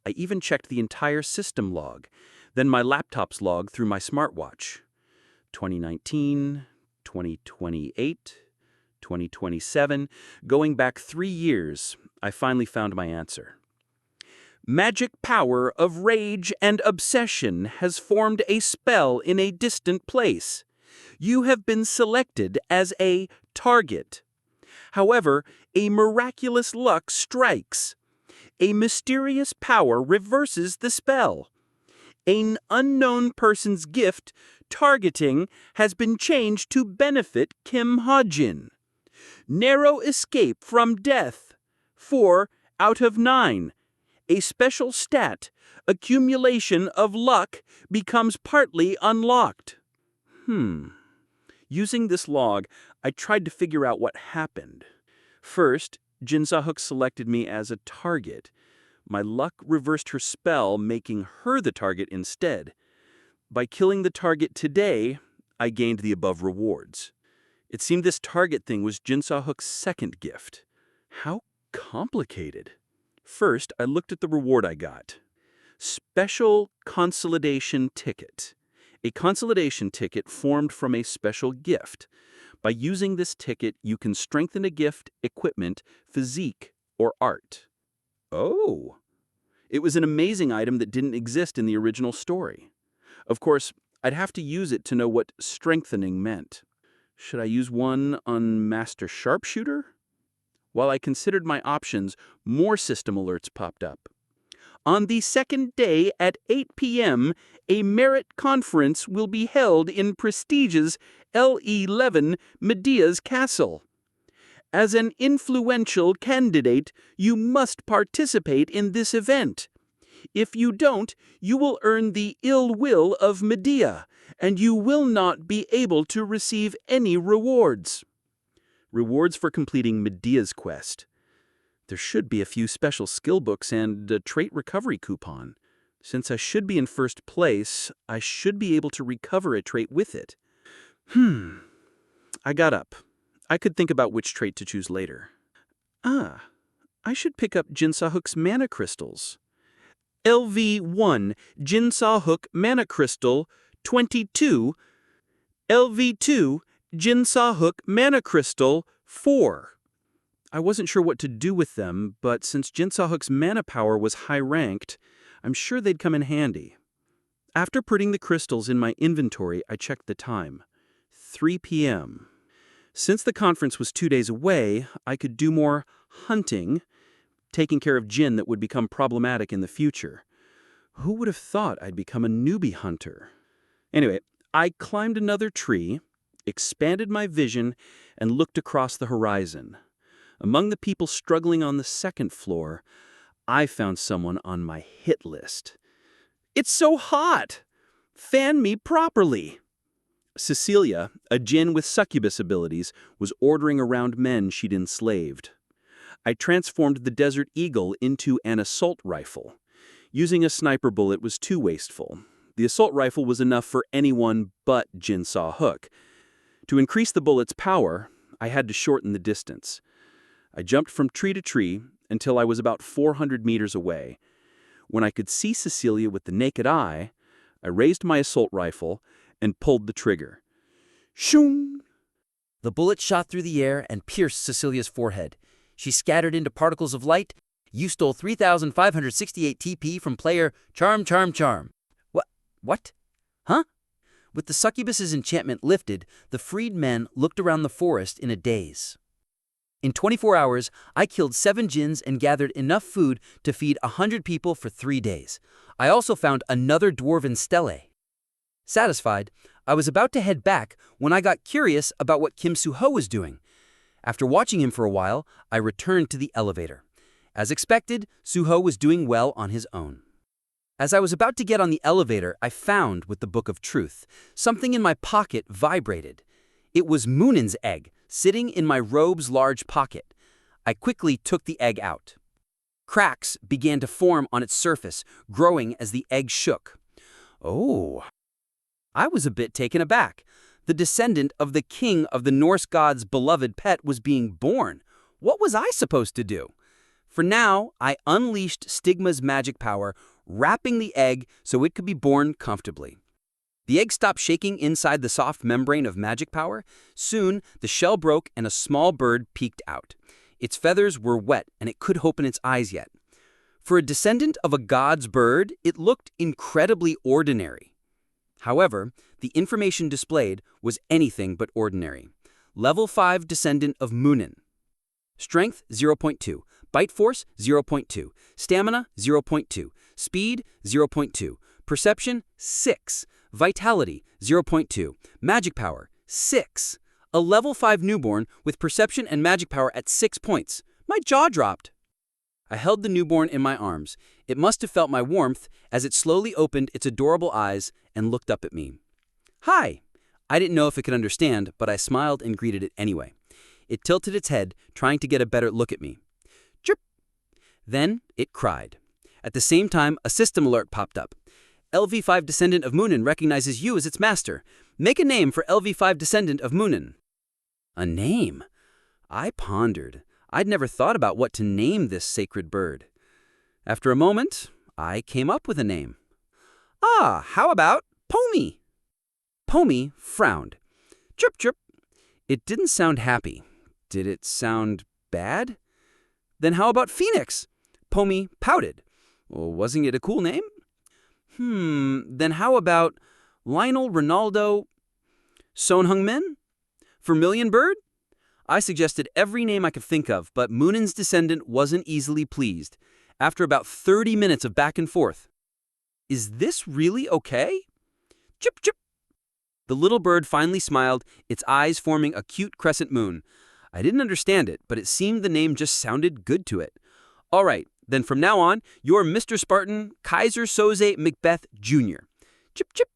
I even checked the entire system log, then my laptop's log through my smartwatch. 2019, 2028, 2027, going back 3 years, I finally found my answer. Magic power of rage and obsession has formed a spell in a distant place. You have been selected as a target. However, a miraculous luck strikes. A mysterious power reverses the spell. An unknown person's gift targeting has been changed to benefit Kim Hajin. Narrow escape from death. 4 out of 9. A special stat, accumulation of luck, becomes partly unlocked. Using this log, I tried to figure out what happened. First, Jin Sahook selected me as a target. My luck reversed her spell, making her the target instead. By killing the target today, I gained the above rewards. It seemed this target thing was Jin Sahook's second gift. How complicated. First, I looked at the reward I got. Special Consolidation Ticket. A consolidation ticket formed from a special gift. By using this ticket, you can strengthen a gift, equipment, physique, or art. Oh! It was an amazing item that didn't exist in the original story. Of course, I'd have to use it to know what strengthening meant. Should I use one on Master Sharpshooter? While I considered my options, more system alerts popped up. On the second day at 8 p.m., a merit conference will be held in prestigious L11 Medea's Castle. As an influential candidate, you must participate in this event. If you don't, you will earn the ill will of Medea, and you will not be able to receive any rewards. Rewards for completing Medea's quest. There should be a few special skill books and a trait recovery coupon. Since I should be in first place, I should be able to recover a trait with it. I got up. I could think about which trait to choose later. I should pick up Jin Sahook's mana crystals. LV1 Jin Sahook Mana Crystal 22. LV2 Jin Sahook Mana Crystal 4. I wasn't sure what to do with them, but since Jin Sahook's mana power was high-ranked, I'm sure they'd come in handy. After putting the crystals in my inventory, I checked the time. 3 p.m. Since the conference was 2 days away, I could do more hunting, taking care of Jin that would become problematic in the future. Who would have thought I'd become a newbie hunter? Anyway, I climbed another tree, expanded my vision, and looked across the horizon. Among the people struggling on the second floor, I found someone on my hit list. It's so hot! Fan me properly! Cecilia, a djinn with succubus abilities, was ordering around men she'd enslaved. I transformed the Desert Eagle into an assault rifle. Using a sniper bullet was too wasteful. The assault rifle was enough for anyone but Jin Sahook. To increase the bullet's power, I had to shorten the distance. I jumped from tree to tree until I was about 400 meters away. When I could see Cecilia with the naked eye, I raised my assault rifle and pulled the trigger. Shoom! The bullet shot through the air and pierced Cecilia's forehead. She scattered into particles of light You stole 3,568 TP from player Charm. What? Huh? With the succubus's enchantment lifted, the freed men looked around the forest in a daze. In 24 hours, I killed 7 djinns and gathered enough food to feed 100 people for 3 days. I also found another dwarven stele. Satisfied, I was about to head back when I got curious about what Kim Soo-ho was doing. After watching him for a while, I returned to the elevator. As expected, Soo-ho was doing well on his own. As I was about to get on the elevator, I found, with the Book of Truth, something in my pocket vibrated. It was Moonin's egg, sitting in my robe's large pocket. I quickly took the egg out. Cracks began to form on its surface, growing as the egg shook. Oh! I was a bit taken aback. The descendant of the king of the Norse god's beloved pet was being born. What was I supposed to do? For now, I unleashed Stigma's magic power, wrapping the egg so it could be born comfortably. The egg stopped shaking inside the soft membrane of magic power. Soon, the shell broke and a small bird peeked out. Its feathers were wet and it couldn't open its eyes yet. For a descendant of a god's bird, it looked incredibly ordinary. However, the information displayed was anything but ordinary. Level 5 descendant of Moonin. Strength 0.2, bite force 0.2, stamina 0.2, speed 0.2, perception 6, vitality 0.2, magic power 6. A level 5 newborn with perception and magic power at 6 points. My jaw dropped. I held the newborn in my arms. It must have felt my warmth as it slowly opened its adorable eyes and looked up at me. Hi! I didn't know if it could understand, but I smiled and greeted it anyway. It tilted its head, trying to get a better look at me. Chirp! Then it cried. At the same time, a system alert popped up. LV5 Descendant of Moonin recognizes you as its master. Make a name for LV5 Descendant of Moonin. A name? I pondered. I'd never thought about what to name this sacred bird. After a moment, I came up with a name. How about Pomi? Pomi frowned. Chirp, chirp. It didn't sound happy. Did it sound bad? Then how about Phoenix? Pomi pouted. Well, wasn't it a cool name? Then how about Lionel Ronaldo Son Heung-min? Vermilion Bird? I suggested every name I could think of, but Moonin's descendant wasn't easily pleased. After about 30 minutes of back and forth. Is this really okay? Chip, chip. The little bird finally smiled, its eyes forming a cute crescent moon. I didn't understand it, but it seemed the name just sounded good to it. All right, then from now on, you're Mr. Spartan Kaiser Soze Macbeth Jr. Chip, chip.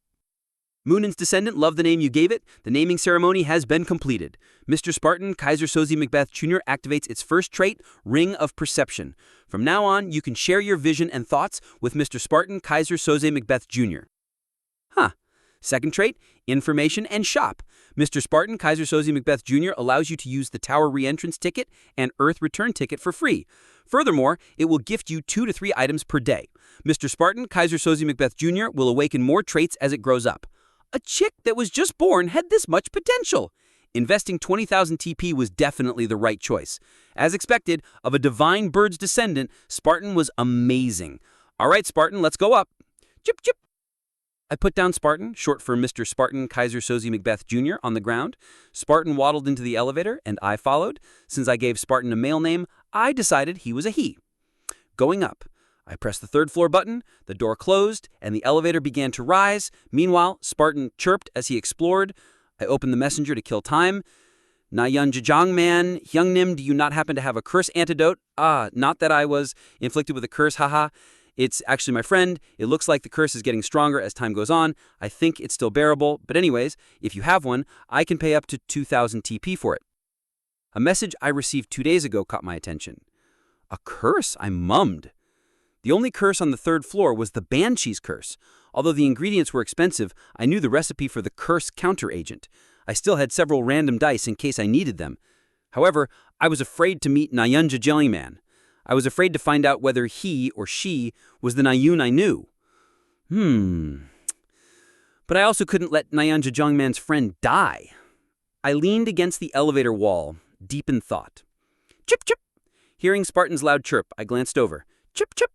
Moonin's descendant loved the name you gave it. The naming ceremony has been completed. Mr. Spartan Kaiser Soze Macbeth Jr. activates its first trait, Ring of Perception. From now on, you can share your vision and thoughts with Mr. Spartan Kaiser Soze Macbeth Jr. Second trait, Information and Shop. Mr. Spartan Kaiser Soze Macbeth Jr. allows you to use the Tower Reentrance ticket and Earth Return ticket for free. Furthermore, it will gift you 2 to 3 items per day. Mr. Spartan Kaiser Soze Macbeth Jr. will awaken more traits as it grows up. A chick that was just born had this much potential. Investing 20,000 TP was definitely the right choice. As expected, of a divine bird's descendant, Spartan was amazing. All right, Spartan, let's go up. Chip, chip. I put down Spartan, short for Mr. Spartan Kaiser Soze Macbeth Jr., on the ground. Spartan waddled into the elevator, and I followed. Since I gave Spartan a male name, I decided he was a he. Going up. I pressed the 3rd floor button, the door closed, and the elevator began to rise. Meanwhile, Spartan chirped as he explored. I opened the messenger to kill time. Nayeon Jajangman, Hyungnim, do you not happen to have a curse antidote? Not that I was inflicted with a curse, haha. It's actually my friend. It looks like the curse is getting stronger as time goes on. I think it's still bearable, but anyways, if you have one, I can pay up to 2,000 TP for it. A message I received 2 days ago caught my attention. A curse? I mummed. The only curse on the 3rd floor was the Banshee's curse. Although the ingredients were expensive, I knew the recipe for the curse counter-agent. I still had several random dice in case I needed them. However, I was afraid to meet Nayeon Jajangman. I was afraid to find out whether he or she was the Nayeon I knew. But I also couldn't let Nayeon Jajangman's friend die. I leaned against the elevator wall, deep in thought. Chip, chip! Hearing Spartan's loud chirp, I glanced over. Chip, chip!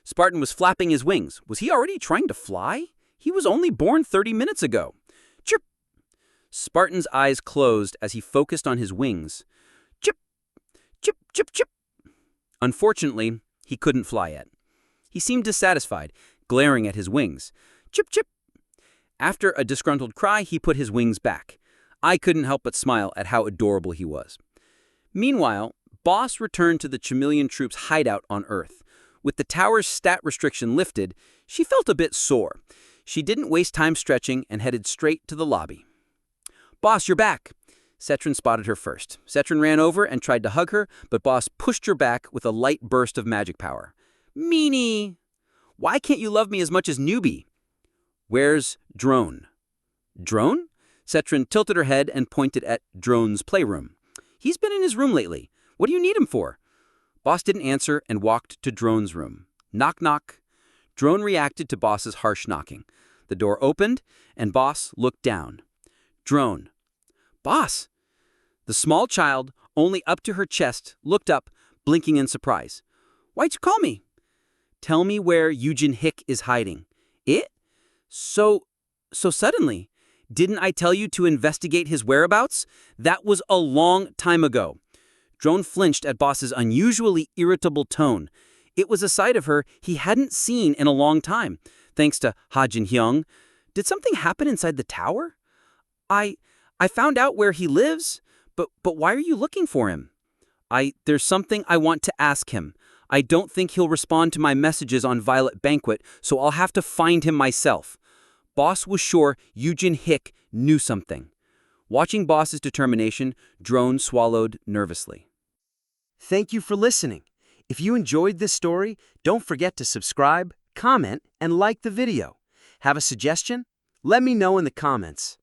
Spartan was flapping his wings. Was he already trying to fly? He was only born 30 minutes ago. Chip! Spartan's eyes closed as he focused on his wings. Chip! Chip, chip, chip! Unfortunately, he couldn't fly yet. He seemed dissatisfied, glaring at his wings. Chip, chip! After a disgruntled cry, he put his wings back. I couldn't help but smile at how adorable he was. Meanwhile, Boss returned to the Chameleon Troop's hideout on Earth. With the tower's stat restriction lifted, she felt a bit sore. She didn't waste time stretching and headed straight to the lobby. Boss, you're back! Cetrin spotted her first. Cetrin ran over and tried to hug her, but Boss pushed her back with a light burst of magic power. Meanie! Why can't you love me as much as Newbie? Where's Drone? Drone? Cetrin tilted her head and pointed at Drone's playroom. He's been in his room lately. What do you need him for? Boss didn't answer and walked to Drone's room. Knock, knock. Drone reacted to Boss's harsh knocking. The door opened, and Boss looked down. Drone. Boss! The small child, only up to her chest, looked up, blinking in surprise. Why'd you call me? Tell me where Eugen Hick is hiding. It? So suddenly. Didn't I tell you to investigate his whereabouts? That was a long time ago. Drone flinched at Boss's unusually irritable tone. It was a side of her he hadn't seen in a long time, thanks to Hajin Hyung. Did something happen inside the tower? I found out where he lives, but why are you looking for him? There's something I want to ask him. I don't think he'll respond to my messages on Violet Banquet, so I'll have to find him myself. Boss was sure Eugen Hick knew something. Watching Boss's determination, Drone swallowed nervously. Thank you for listening. If you enjoyed this story, don't forget to subscribe, comment, and like the video. Have a suggestion? Let me know in the comments.